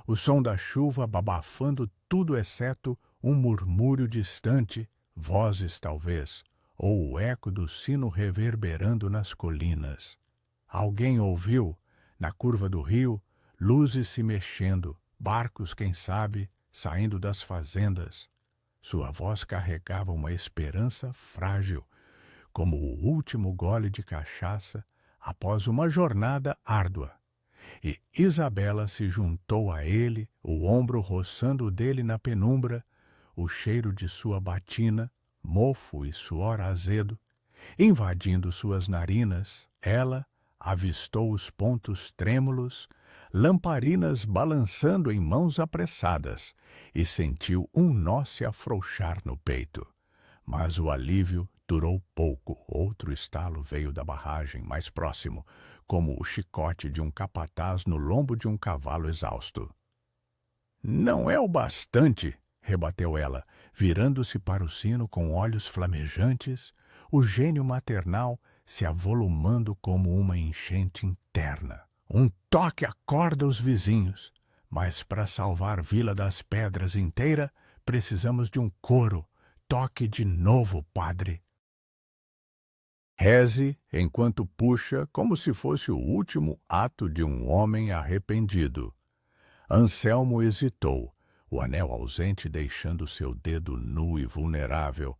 O som da chuva babafando tudo exceto um murmúrio distante, vozes talvez, ou o eco do sino reverberando nas colinas. Alguém ouviu, na curva do rio, luzes se mexendo, barcos, quem sabe, saindo das fazendas. Sua voz carregava uma esperança frágil, como o último gole de cachaça após uma jornada árdua. E Isabela se juntou a ele, o ombro roçando o dele na penumbra, o cheiro de sua batina, mofo e suor azedo, invadindo suas narinas. Ela avistou os pontos trêmulos, lamparinas balançando em mãos apressadas, e sentiu um nó se afrouxar no peito. Mas o alívio durou pouco. Outro estalo veio da barragem mais próximo, como o chicote de um capataz no lombo de um cavalo exausto. Não é o bastante, rebateu ela, virando-se para o sino com olhos flamejantes, o gênio maternal se avolumando como uma enchente interna. Um toque acorda os vizinhos, mas para salvar Vila das Pedras inteira, precisamos de um coro. Toque de novo, padre. Reze enquanto puxa como se fosse o último ato de um homem arrependido. Anselmo hesitou, o anel ausente deixando seu dedo nu e vulnerável,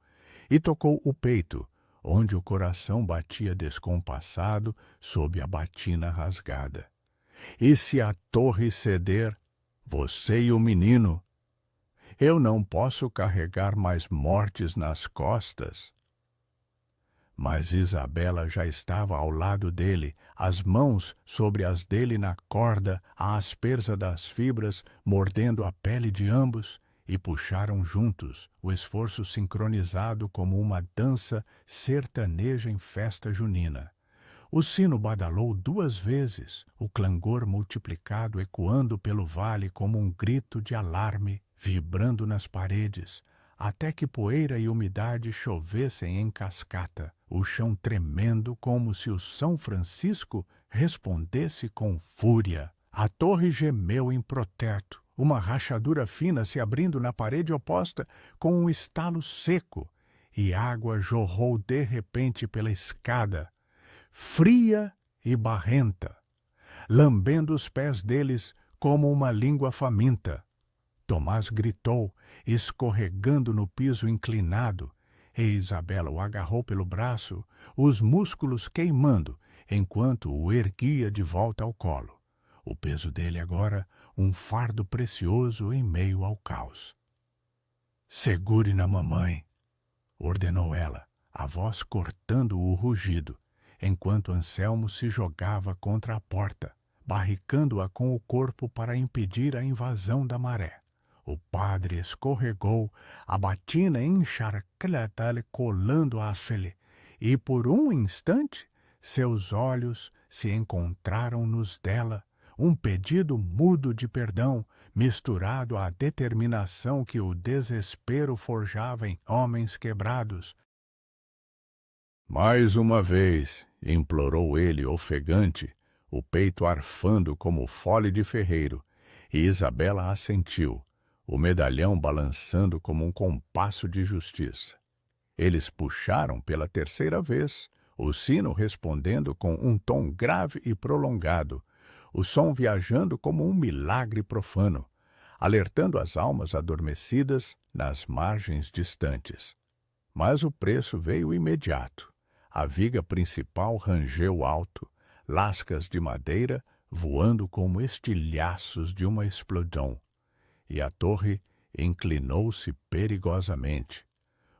e tocou o peito, onde o coração batia descompassado sob a batina rasgada. E se a torre ceder, você e o menino, eu não posso carregar mais mortes nas costas. Mas Isabela já estava ao lado dele, as mãos sobre as dele na corda, a aspereza das fibras mordendo a pele de ambos, e puxaram juntos, o esforço sincronizado como uma dança sertaneja em festa junina. O sino badalou 2 vezes, o clangor multiplicado ecoando pelo vale como um grito de alarme, vibrando nas paredes, até que poeira e umidade chovessem em cascata, o chão tremendo como se o São Francisco respondesse com fúria. A torre gemeu em protesto, uma rachadura fina se abrindo na parede oposta com um estalo seco, e água jorrou de repente pela escada, fria e barrenta, lambendo os pés deles como uma língua faminta. Tomás gritou, escorregando no piso inclinado, e Isabela o agarrou pelo braço, os músculos queimando, enquanto o erguia de volta ao colo. O peso dele agora, um fardo precioso em meio ao caos. Segure na mamãe, ordenou ela, a voz cortando o rugido, enquanto Anselmo se jogava contra a porta, barricando-a com o corpo para impedir a invasão da maré. O padre escorregou, a batina encharcada colando a fele, e por um instante seus olhos se encontraram nos dela, um pedido mudo de perdão, misturado à determinação que o desespero forjava em homens quebrados. Mais uma vez, implorou ele ofegante, o peito arfando como fole de ferreiro, e Isabela assentiu, o medalhão balançando como um compasso de justiça. Eles puxaram pela terceira vez, o sino respondendo com um tom grave e prolongado, o som viajando como um milagre profano, alertando as almas adormecidas nas margens distantes. Mas o preço veio imediato. A viga principal rangeu alto, lascas de madeira voando como estilhaços de uma explosão, e a torre inclinou-se perigosamente.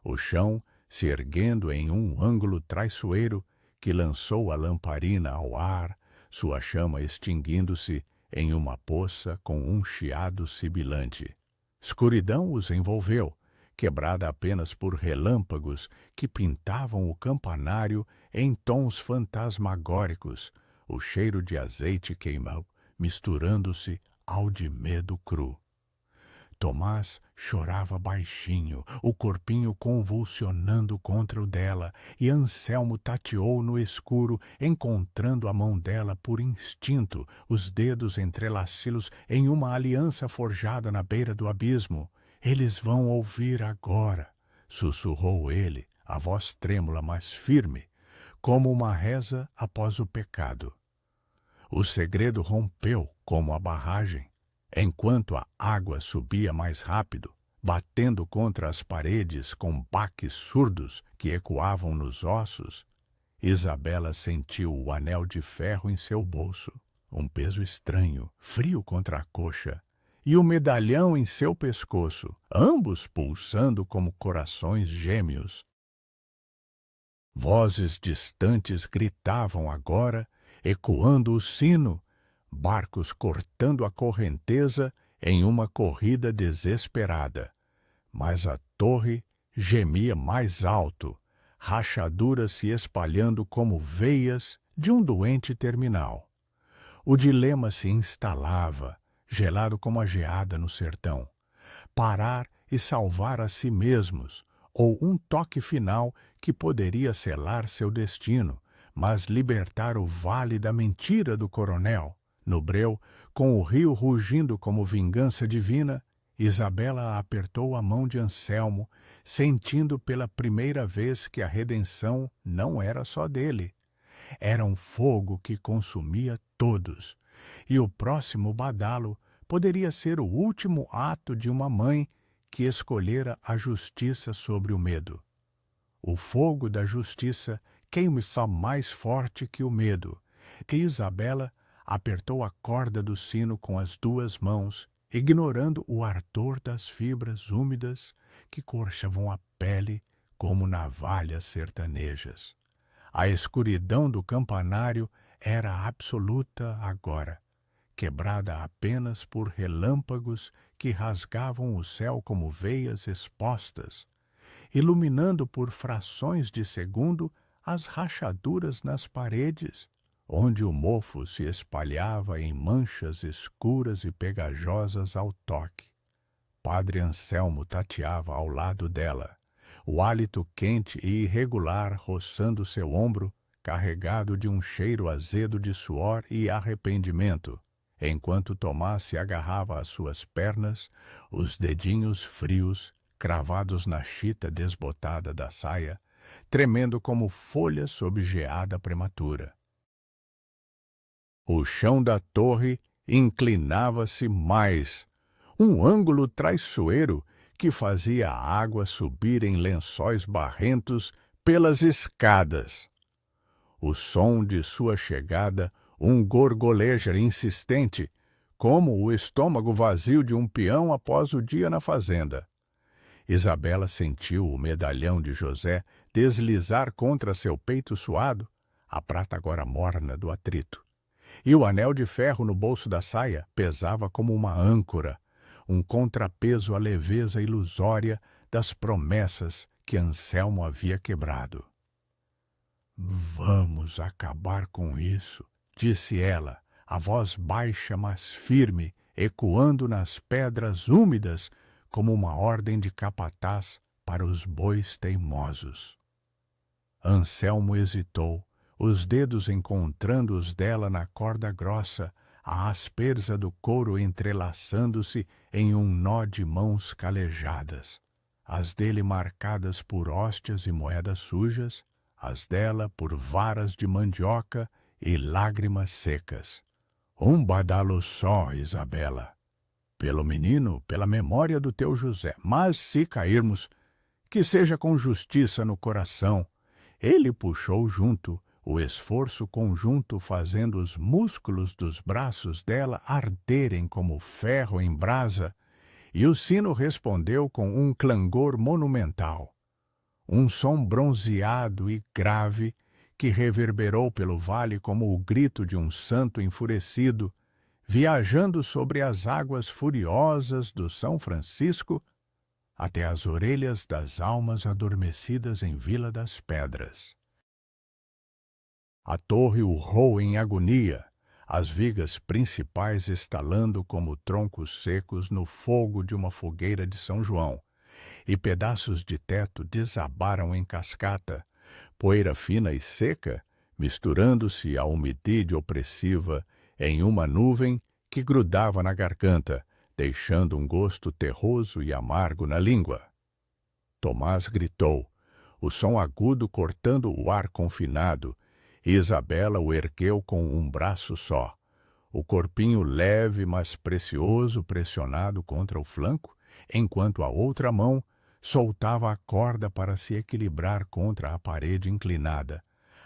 O chão se erguendo em um ângulo traiçoeiro que lançou a lamparina ao ar, sua chama extinguindo-se em uma poça com um chiado sibilante. Escuridão os envolveu, quebrada apenas por relâmpagos que pintavam o campanário em tons fantasmagóricos. O cheiro de azeite queimou, misturando-se ao de medo cru. Tomás chorava baixinho, o corpinho convulsionando contra o dela, e Anselmo tateou no escuro, encontrando a mão dela por instinto, os dedos entrelaçados em uma aliança forjada na beira do abismo. Eles vão ouvir agora, sussurrou ele, a voz trêmula, mas firme, como uma reza após o pecado. O segredo rompeu como a barragem. Enquanto a água subia mais rápido, batendo contra as paredes com baques surdos que ecoavam nos ossos, Isabela sentiu o anel de ferro em seu bolso, um peso estranho, frio contra a coxa, e o medalhão em seu pescoço, ambos pulsando como corações gêmeos. Vozes distantes gritavam agora, ecoando o sino, barcos cortando a correnteza em uma corrida desesperada. Mas a torre gemia mais alto, rachaduras se espalhando como veias de um doente terminal. O dilema se instalava, gelado como a geada no sertão. Parar e salvar a si mesmos, ou um toque final que poderia selar seu destino, mas libertar o vale da mentira do coronel. No breu, com o rio rugindo como vingança divina, Isabela apertou a mão de Anselmo, sentindo pela primeira vez que a redenção não era só dele. Era um fogo que consumia todos, e o próximo badalo poderia ser o último ato de uma mãe que escolhera a justiça sobre o medo. O fogo da justiça queima-se mais forte que o medo, que Isabela apertou a corda do sino com as duas mãos, ignorando o ardor das fibras úmidas que corchavam a pele como navalhas sertanejas. A escuridão do campanário era absoluta agora, quebrada apenas por relâmpagos que rasgavam o céu como veias expostas, iluminando por frações de segundo as rachaduras nas paredes, onde o mofo se espalhava em manchas escuras e pegajosas ao toque. Padre Anselmo tateava ao lado dela, o hálito quente e irregular roçando seu ombro, carregado de um cheiro azedo de suor e arrependimento, enquanto Tomás se agarrava às suas pernas, os dedinhos frios, cravados na chita desbotada da saia, tremendo como folhas sob geada prematura. O chão da torre inclinava-se mais, um ângulo traiçoeiro que fazia a água subir em lençóis barrentos pelas escadas. O som de sua chegada, um gorgolejar insistente, como o estômago vazio de um peão após o dia na fazenda. Isabela sentiu o medalhão de José deslizar contra seu peito suado, a prata agora morna do atrito. E o anel de ferro no bolso da saia pesava como uma âncora, um contrapeso à leveza ilusória das promessas que Anselmo havia quebrado. Vamos acabar com isso, disse ela, a voz baixa mas firme, ecoando nas pedras úmidas como uma ordem de capataz para os bois teimosos. Anselmo hesitou, os dedos encontrando os dela na corda grossa, a aspereza do couro entrelaçando-se em um nó de mãos calejadas, as dele marcadas por hóstias e moedas sujas, as dela por varas de mandioca e lágrimas secas. Um badalo só, Isabela. Pelo menino, pela memória do teu José. Mas se cairmos, que seja com justiça no coração. Ele puxou junto, o esforço conjunto fazendo os músculos dos braços dela arderem como ferro em brasa, e o sino respondeu com um clangor monumental. Um som bronzeado e grave que reverberou pelo vale como o grito de um santo enfurecido, viajando sobre as águas furiosas do São Francisco até as orelhas das almas adormecidas em Vila das Pedras. A torre urrou em agonia, as vigas principais estalando como troncos secos no fogo de uma fogueira de São João, e pedaços de teto desabaram em cascata, poeira fina e seca, misturando-se à umidade opressiva em uma nuvem que grudava na garganta, deixando um gosto terroso e amargo na língua. Tomás gritou, o som agudo cortando o ar confinado, e Isabela o ergueu com um braço só, o corpinho leve mas precioso pressionado contra o flanco, enquanto a outra mão soltava a corda para se equilibrar contra a parede inclinada,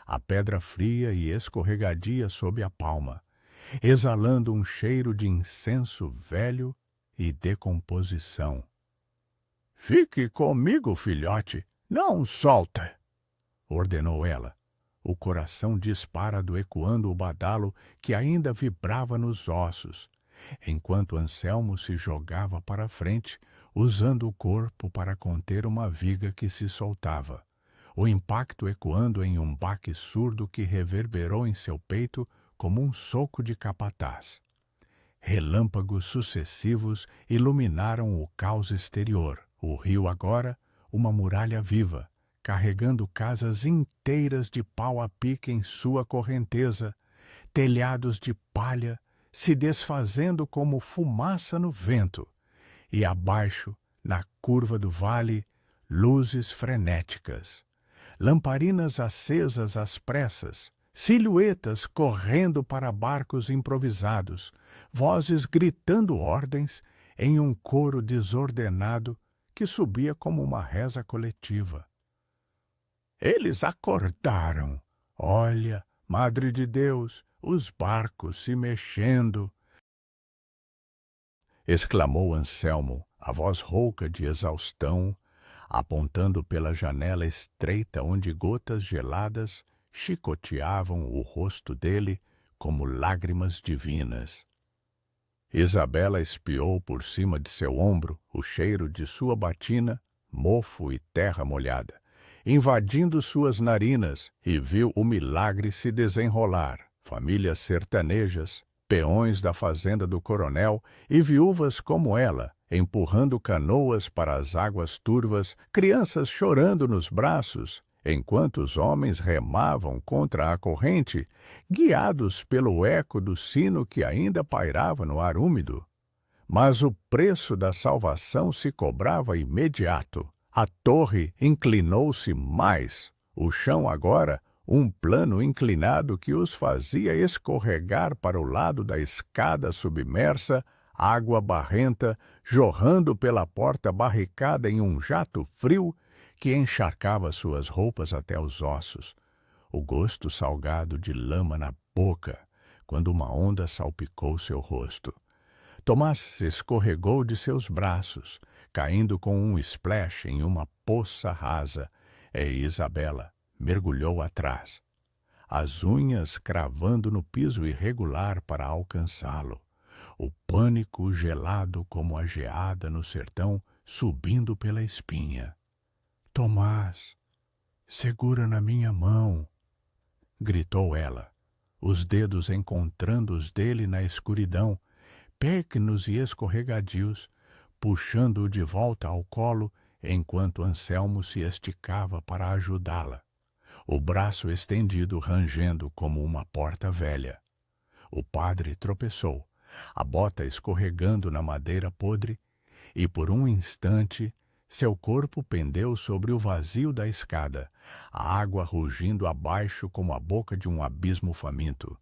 a pedra fria e escorregadia sob a palma, exalando um cheiro de incenso velho e decomposição. Fique comigo, filhote, não solta, ordenou ela, o coração disparado ecoando o badalo que ainda vibrava nos ossos, enquanto Anselmo se jogava para frente, usando o corpo para conter uma viga que se soltava, o impacto ecoando em um baque surdo que reverberou em seu peito como um soco de capataz. Relâmpagos sucessivos iluminaram o caos exterior, o rio agora, uma muralha viva, carregando casas inteiras de pau a pique em sua correnteza, telhados de palha se desfazendo como fumaça no vento, e abaixo, na curva do vale, luzes frenéticas, lamparinas acesas às pressas, silhuetas correndo para barcos improvisados, vozes gritando ordens em um coro desordenado que subia como uma reza coletiva. Eles acordaram. Olha, Madre de Deus, os barcos se mexendo, exclamou Anselmo, a voz rouca de exaustão, apontando pela janela estreita onde gotas geladas chicoteavam o rosto dele como lágrimas divinas. Isabela espiou por cima de seu ombro o cheiro de sua batina, mofo e terra molhada, invadindo suas narinas, e viu o milagre se desenrolar. Famílias sertanejas, peões da fazenda do coronel e viúvas como ela, empurrando canoas para as águas turvas, crianças chorando nos braços, enquanto os homens remavam contra a corrente, guiados pelo eco do sino que ainda pairava no ar úmido. Mas o preço da salvação se cobrava imediato. A torre inclinou-se mais, o chão agora um plano inclinado que os fazia escorregar para o lado da escada submersa, água barrenta jorrando pela porta barricada em um jato frio que encharcava suas roupas até os ossos, o gosto salgado de lama na boca, quando uma onda salpicou seu rosto. Tomás escorregou de seus braços, caindo com um splash em uma poça rasa, e Isabela mergulhou atrás, as unhas cravando no piso irregular para alcançá-lo. o pânico gelado como a geada no sertão subindo pela espinha. Tomás, segura na minha mão, gritou ela, os dedos encontrando os dele na escuridão, pequenos e escorregadios, puxando-o de volta ao colo enquanto Anselmo se esticava para ajudá-la, o braço estendido rangendo como uma porta velha. O padre tropeçou, a bota escorregando na madeira podre, e por um instante seu corpo pendeu sobre o vazio da escada, a água rugindo abaixo como a boca de um abismo faminto.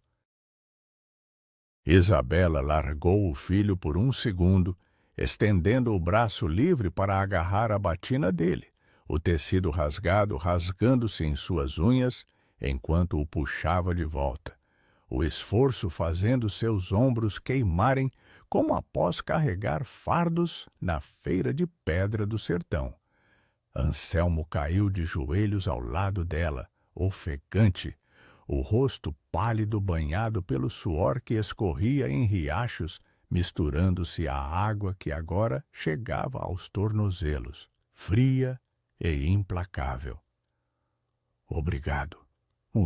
Isabela largou o filho por um segundo, estendendo o braço livre para agarrar a batina dele, o tecido rasgado rasgando-se em suas unhas enquanto o puxava de volta, o esforço fazendo seus ombros queimarem como após carregar fardos na feira de pedra do sertão. Anselmo caiu de joelhos ao lado dela, ofegante, o rosto pálido banhado pelo suor que escorria em riachos, misturando-se à água que agora chegava aos tornozelos, fria e implacável. Obrigado,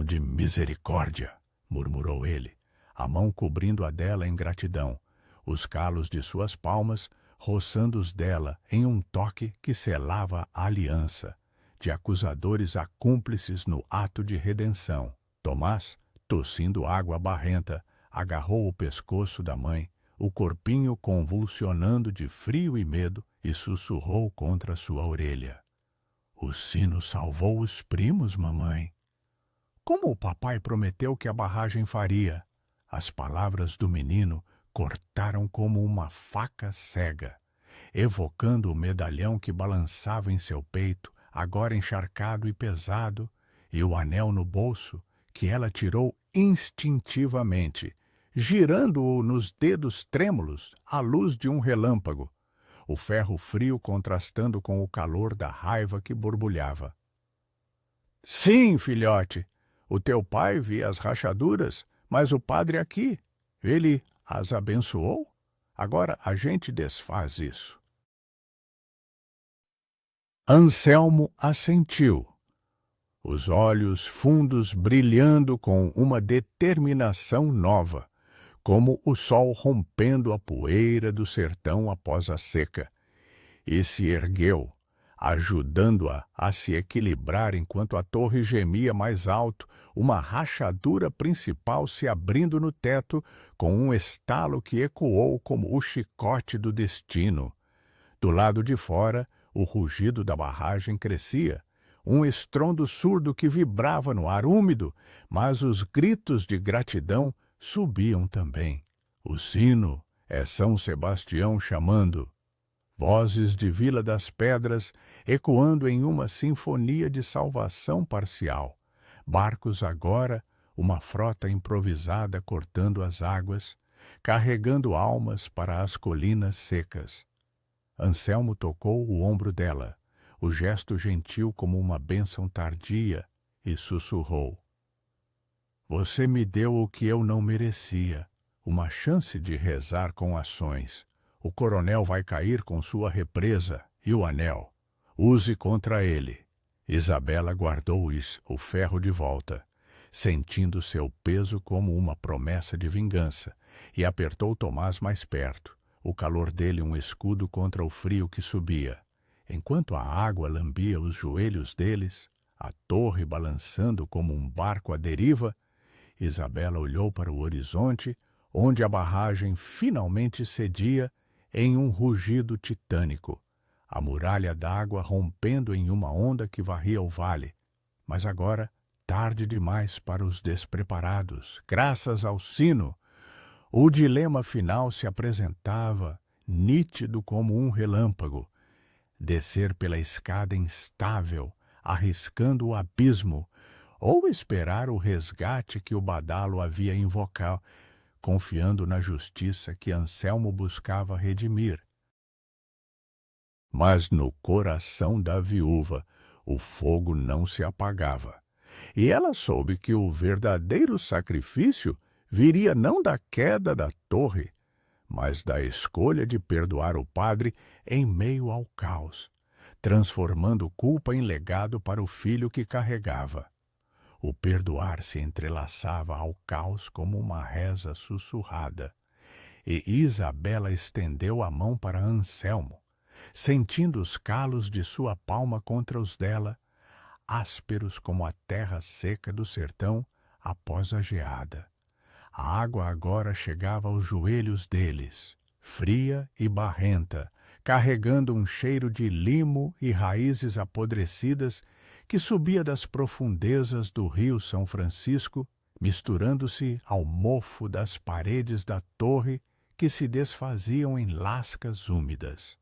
de misericórdia, murmurou ele, a mão cobrindo a dela em gratidão, os calos de suas palmas roçando os dela em um toque que selava a aliança, de acusadores a cúmplices no ato de redenção. Tomás, tossindo água barrenta, agarrou o pescoço da mãe, o corpinho convulsionando de frio e medo, e sussurrou contra sua orelha. O sino salvou os primos, mamãe. Como o papai prometeu que a barragem faria? As palavras do menino cortaram como uma faca cega, evocando o medalhão que balançava em seu peito, agora encharcado e pesado, e o anel no bolso, que ela tirou instintivamente, girando-o nos dedos trêmulos à luz de um relâmpago, o ferro frio contrastando com o calor da raiva que borbulhava. Sim, filhote, o teu pai via as rachaduras, mas o padre aqui, ele as abençoou? Agora a gente desfaz isso. Anselmo assentiu, os olhos fundos brilhando com uma determinação nova, como o sol rompendo a poeira do sertão após a seca, e se ergueu, ajudando-a a se equilibrar enquanto a torre gemia mais alto, uma rachadura principal se abrindo no teto com um estalo que ecoou como o chicote do destino. Do lado de fora, o rugido da barragem crescia, um estrondo surdo que vibrava no ar úmido, mas os gritos de gratidão subiam também. O sino é São Sebastião chamando. Vozes de Vila das Pedras ecoando em uma sinfonia de salvação parcial. Barcos agora, uma frota improvisada cortando as águas, carregando almas para as colinas secas. Anselmo tocou o ombro dela, o gesto gentil como uma bênção tardia, e sussurrou. Você me deu o que eu não merecia, uma chance de rezar com ações. O coronel vai cair com sua represa e o anel. Use contra ele. Isabela guardou o ferro de volta, sentindo seu peso como uma promessa de vingança, e apertou Tomás mais perto, o calor dele um escudo contra o frio que subia. Enquanto a água lambia os joelhos deles, a torre balançando como um barco à deriva, Isabela olhou para o horizonte, onde a barragem finalmente cedia em um rugido titânico, a muralha d'água rompendo em uma onda que varria o vale. Mas agora, tarde demais para os despreparados, graças ao sino, o dilema final se apresentava, nítido como um relâmpago, descer pela escada instável, arriscando o abismo, ou esperar o resgate que o badalo havia invocado, confiando na justiça que Anselmo buscava redimir. Mas no coração da viúva o fogo não se apagava, e ela soube que o verdadeiro sacrifício viria não da queda da torre, mas da escolha de perdoar o padre em meio ao caos, transformando culpa em legado para o filho que carregava. O perdoar se entrelaçava ao caos como uma reza sussurrada, e Isabela estendeu a mão para Anselmo, sentindo os calos de sua palma contra os dela, ásperos como a terra seca do sertão após a geada. A água agora chegava aos joelhos deles, fria e barrenta, carregando um cheiro de limo e raízes apodrecidas que subia das profundezas do rio São Francisco, misturando-se ao mofo das paredes da torre que se desfaziam em lascas úmidas.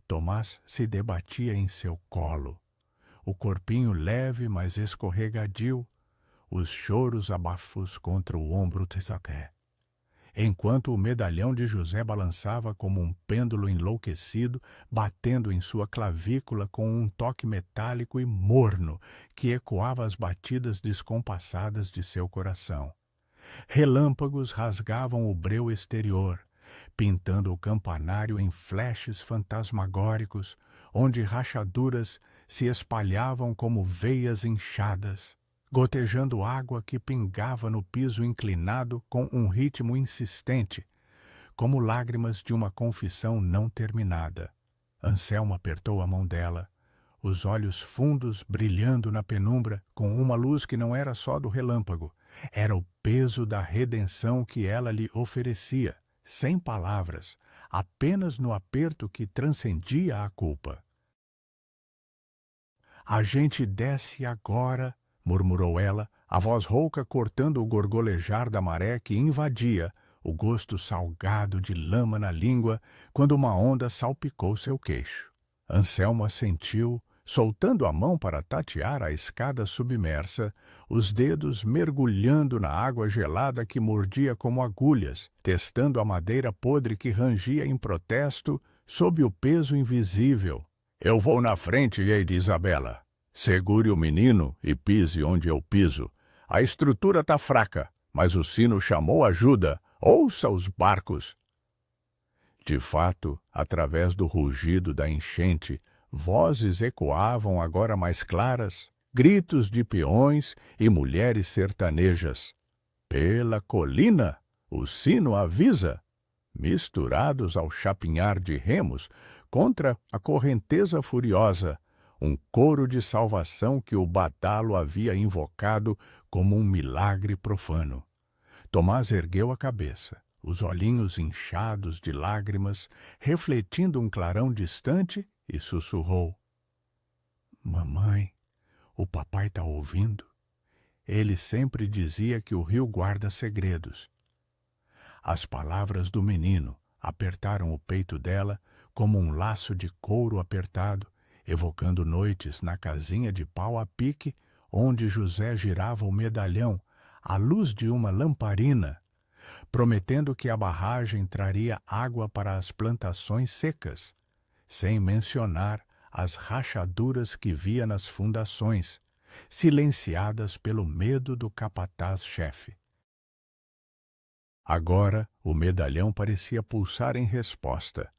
Tomás se debatia em seu colo, o corpinho leve, mas escorregadio, os choros abafos contra o ombro de Zaqué, enquanto o medalhão de José balançava como um pêndulo enlouquecido, batendo em sua clavícula com um toque metálico e morno que ecoava as batidas descompassadas de seu coração. Relâmpagos rasgavam o breu exterior, pintando o campanário em flashes fantasmagóricos, onde rachaduras se espalhavam como veias inchadas, gotejando água que pingava no piso inclinado com um ritmo insistente, como lágrimas de uma confissão não terminada. Anselmo apertou a mão dela, os olhos fundos brilhando na penumbra com uma luz que não era só do relâmpago, era o peso da redenção que ela lhe oferecia, sem palavras, apenas no aperto que transcendia a culpa. A gente desce agora, murmurou ela, a voz rouca cortando o gorgolejar da maré que invadia, o gosto salgado de lama na língua, quando uma onda salpicou seu queixo. Anselmo assentiu, soltando a mão para tatear a escada submersa, os dedos mergulhando na água gelada que mordia como agulhas, testando a madeira podre que rangia em protesto sob o peso invisível. Eu vou na frente, Lady Isabela. Segure o menino e pise onde eu piso. A estrutura tá fraca, mas o sino chamou ajuda. Ouça os barcos. De fato, através do rugido da enchente, vozes ecoavam agora mais claras, gritos de peões e mulheres sertanejas. Pela colina, o sino avisa, misturados ao chapinhar de remos contra a correnteza furiosa, um coro de salvação que o badalo havia invocado como um milagre profano. Tomás ergueu a cabeça, os olhinhos inchados de lágrimas, refletindo um clarão distante, e sussurrou: Mamãe, o papai tá ouvindo? Ele sempre dizia que o rio guarda segredos. As palavras do menino apertaram o peito dela como um laço de couro apertado, evocando noites na casinha de pau a pique, onde José girava o medalhão, à luz de uma lamparina, prometendo que a barragem traria água para as plantações secas, sem mencionar as rachaduras que via nas fundações, silenciadas pelo medo do capataz-chefe. Agora o medalhão parecia pulsar em resposta,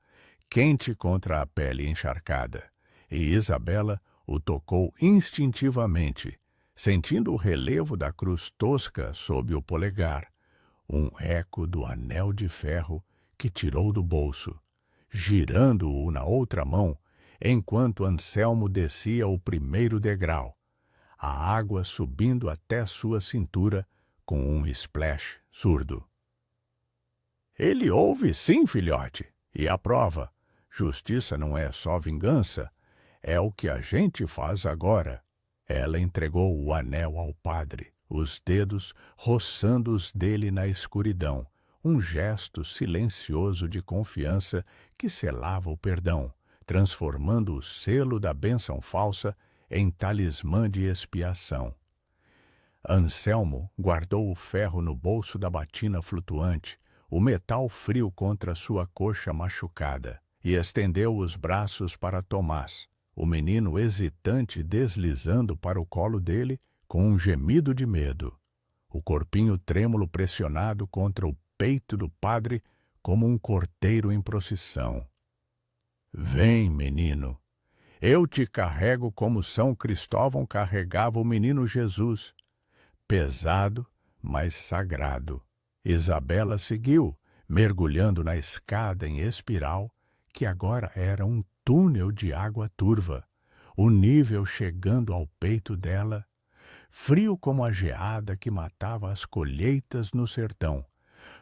quente contra a pele encharcada, e Isabela o tocou instintivamente, sentindo o relevo da cruz tosca sob o polegar, um eco do anel de ferro que tirou do bolso, girando-o na outra mão, enquanto Anselmo descia o primeiro degrau, a água subindo até sua cintura com um splash surdo. Ele ouve sim, filhote, e a prova. Justiça não é só vingança, é o que a gente faz agora. Ela entregou o anel ao padre, os dedos roçando os dele na escuridão, um gesto silencioso de confiança que selava o perdão, transformando o selo da bênção falsa em talismã de expiação. Anselmo guardou o ferro no bolso da batina flutuante, o metal frio contra sua coxa machucada, e estendeu os braços para Tomás, o menino hesitante deslizando para o colo dele com um gemido de medo, o corpinho trêmulo pressionado contra o peito do padre como um cordeiro em procissão. Vem, menino, eu te carrego como São Cristóvão carregava o menino Jesus, pesado, mas sagrado. Isabela seguiu, mergulhando na escada em espiral, que agora era um túnel de água turva, o nível chegando ao peito dela, frio como a geada que matava as colheitas no sertão,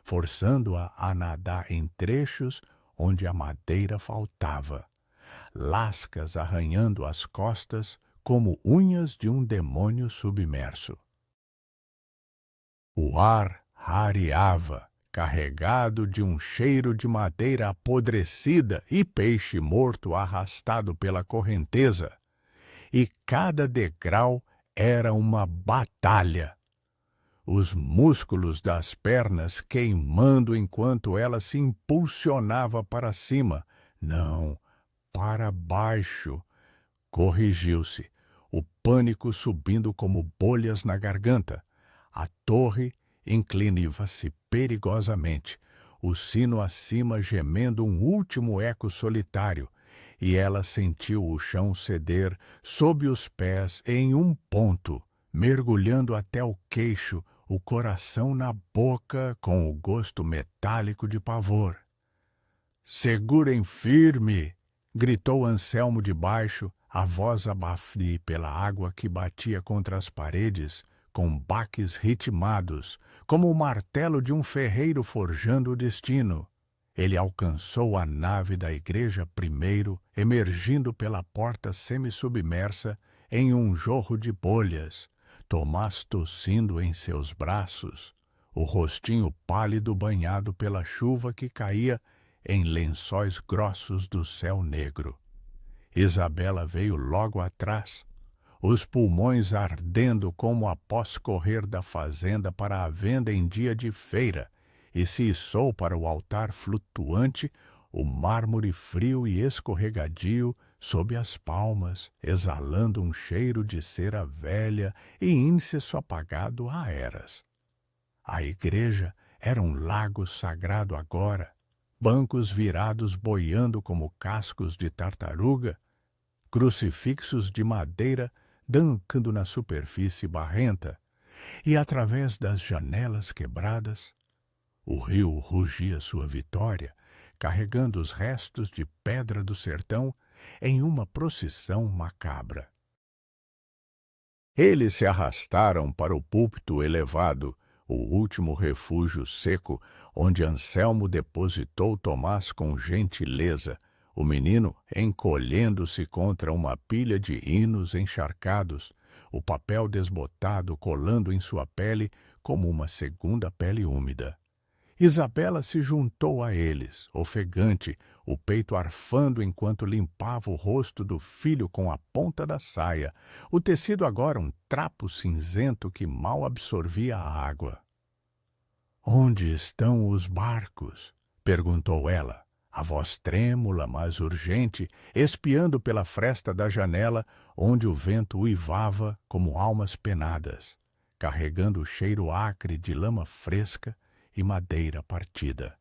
forçando-a a nadar em trechos onde a madeira faltava, lascas arranhando as costas como unhas de um demônio submerso. O ar rareava, carregado de um cheiro de madeira apodrecida e peixe morto arrastado pela correnteza, e cada degrau era uma batalha. Os músculos das pernas queimando enquanto ela se impulsionava para cima. Não, para baixo. Corrigiu-se, o pânico subindo como bolhas na garganta. A torre inclinava-se perigosamente, o sino acima gemendo um último eco solitário, e ela sentiu o chão ceder sob os pés em um ponto, mergulhando até o queixo, o coração na boca com o gosto metálico de pavor. "Segurem firme!" gritou Anselmo de baixo, a voz abafada pela água que batia contra as paredes, com baques ritmados, como o martelo de um ferreiro forjando o destino. Ele alcançou a nave da igreja primeiro, emergindo pela porta semissubmersa em um jorro de bolhas, Tomás tossindo em seus braços, o rostinho pálido banhado pela chuva que caía em lençóis grossos do céu negro. Isabela veio logo atrás, os pulmões ardendo como após correr da fazenda para a venda em dia de feira, e se içou para o altar flutuante o mármore frio e escorregadio sob as palmas, exalando um cheiro de cera velha e incenso apagado há eras. A igreja era um lago sagrado agora, bancos virados boiando como cascos de tartaruga, crucifixos de madeira dancando na superfície barrenta, e através das janelas quebradas, o rio rugia sua vitória, carregando os restos de pedra do sertão em uma procissão macabra. Eles se arrastaram para o púlpito elevado, o último refúgio seco, onde Anselmo depositou Tomás com gentileza, o menino encolhendo-se contra uma pilha de hinos encharcados, o papel desbotado colando em sua pele como uma segunda pele úmida. Isabela se juntou a eles, ofegante, o peito arfando enquanto limpava o rosto do filho com a ponta da saia, o tecido agora um trapo cinzento que mal absorvia a água. "Onde estão os barcos?" perguntou ela, a voz trêmula, mas urgente, espiando pela fresta da janela, onde o vento uivava como almas penadas, carregando o cheiro acre de lama fresca e madeira partida.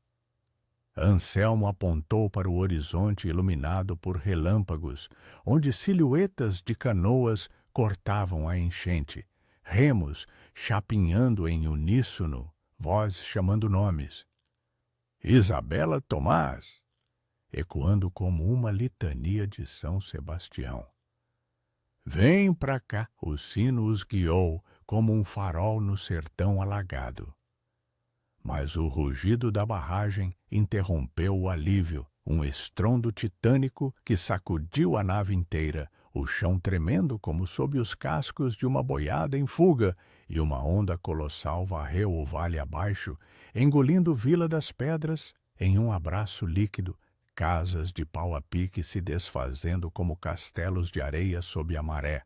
Anselmo apontou para o horizonte iluminado por relâmpagos, onde silhuetas de canoas cortavam a enchente, remos chapinhando em uníssono, voz chamando nomes. "Isabela Tomás!" ecoando como uma litania de São Sebastião. "Vem pra cá!" O sino os guiou como um farol no sertão alagado. Mas o rugido da barragem interrompeu o alívio, um estrondo titânico que sacudiu a nave inteira, o chão tremendo como sob os cascos de uma boiada em fuga, e uma onda colossal varreu o vale abaixo, engolindo Vila das Pedras em um abraço líquido, casas de pau a pique se desfazendo como castelos de areia sob a maré.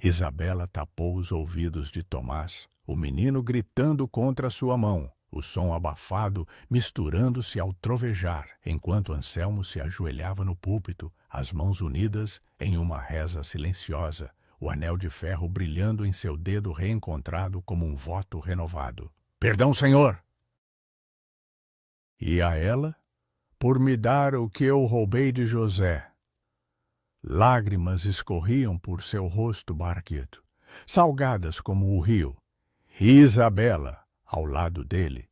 Isabela tapou os ouvidos de Tomás, o menino gritando contra sua mão, o som abafado misturando-se ao trovejar, enquanto Anselmo se ajoelhava no púlpito, as mãos unidas em uma reza silenciosa, o anel de ferro brilhando em seu dedo reencontrado como um voto renovado. "Perdão, Senhor!" E a ela, por me dar o que eu roubei de José. Lágrimas escorriam por seu rosto barqueto, salgadas como o rio. E Isabela, ao lado dele,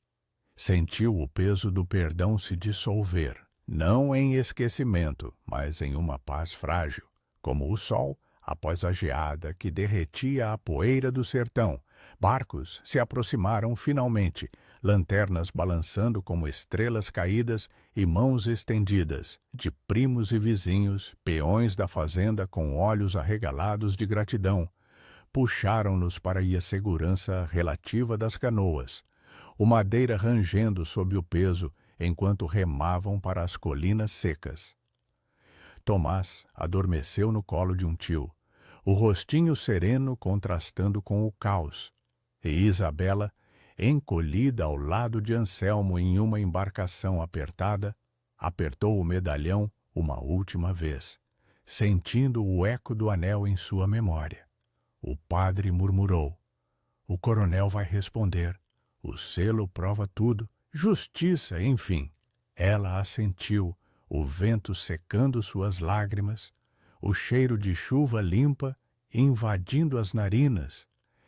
sentiu o peso do perdão se dissolver, não em esquecimento, mas em uma paz frágil, como o sol após a geada que derretia a poeira do sertão. Barcos se aproximaram finalmente, lanternas balançando como estrelas caídas e mãos estendidas, de primos e vizinhos, peões da fazenda com olhos arregalados de gratidão. Puxaram-nos para a segurança relativa das canoas, o madeira rangendo sob o peso enquanto remavam para as colinas secas. Tomás adormeceu no colo de um tio, o rostinho sereno contrastando com o caos, e Isabela, encolhida ao lado de Anselmo em uma embarcação apertada, apertou o medalhão uma última vez, sentindo o eco do anel em sua memória. O padre murmurou: "O coronel vai responder. O selo prova tudo. Justiça, enfim." Ela assentiu, o vento secando suas lágrimas, o cheiro de chuva limpa invadindo as narinas,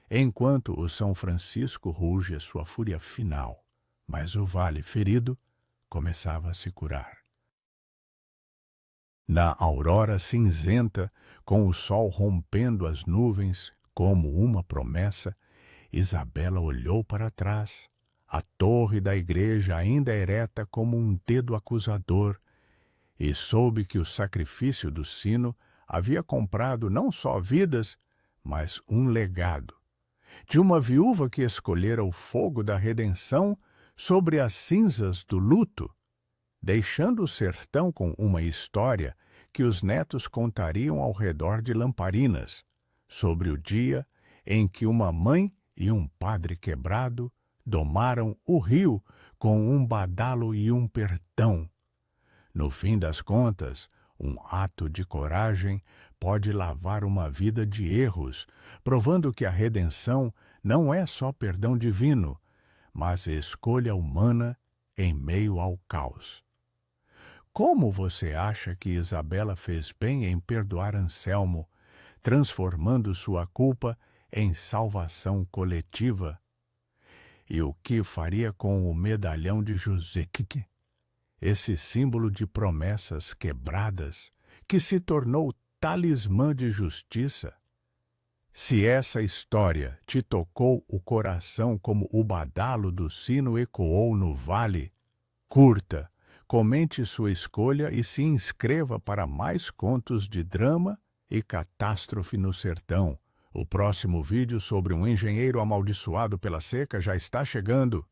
enquanto o São Francisco ruge a sua fúria final. Mas o vale ferido começava a se curar. Na aurora cinzenta, com o sol rompendo as nuvens como uma promessa, Isabela olhou para trás, a torre da igreja ainda ereta como um dedo acusador, e soube que o sacrifício do sino havia comprado não só vidas, mas um legado, de uma viúva que escolhera o fogo da redenção sobre as cinzas do luto, deixando o sertão com uma história que os netos contariam ao redor de lamparinas, sobre o dia em que uma mãe e um padre quebrado domaram o rio com um badalo e um pertão. No fim das contas, um ato de coragem pode lavar uma vida de erros, provando que a redenção não é só perdão divino, mas escolha humana em meio ao caos. Como você acha que Isabela fez bem em perdoar Anselmo, transformando sua culpa em salvação coletiva? E o que faria com o medalhão de José, esse símbolo de promessas quebradas, que se tornou talismã de justiça? Se essa história te tocou o coração como o badalo do sino ecoou no vale, curta, comente sua escolha e se inscreva para mais contos de drama e catástrofe no sertão. O próximo vídeo sobre um engenheiro amaldiçoado pela seca já está chegando.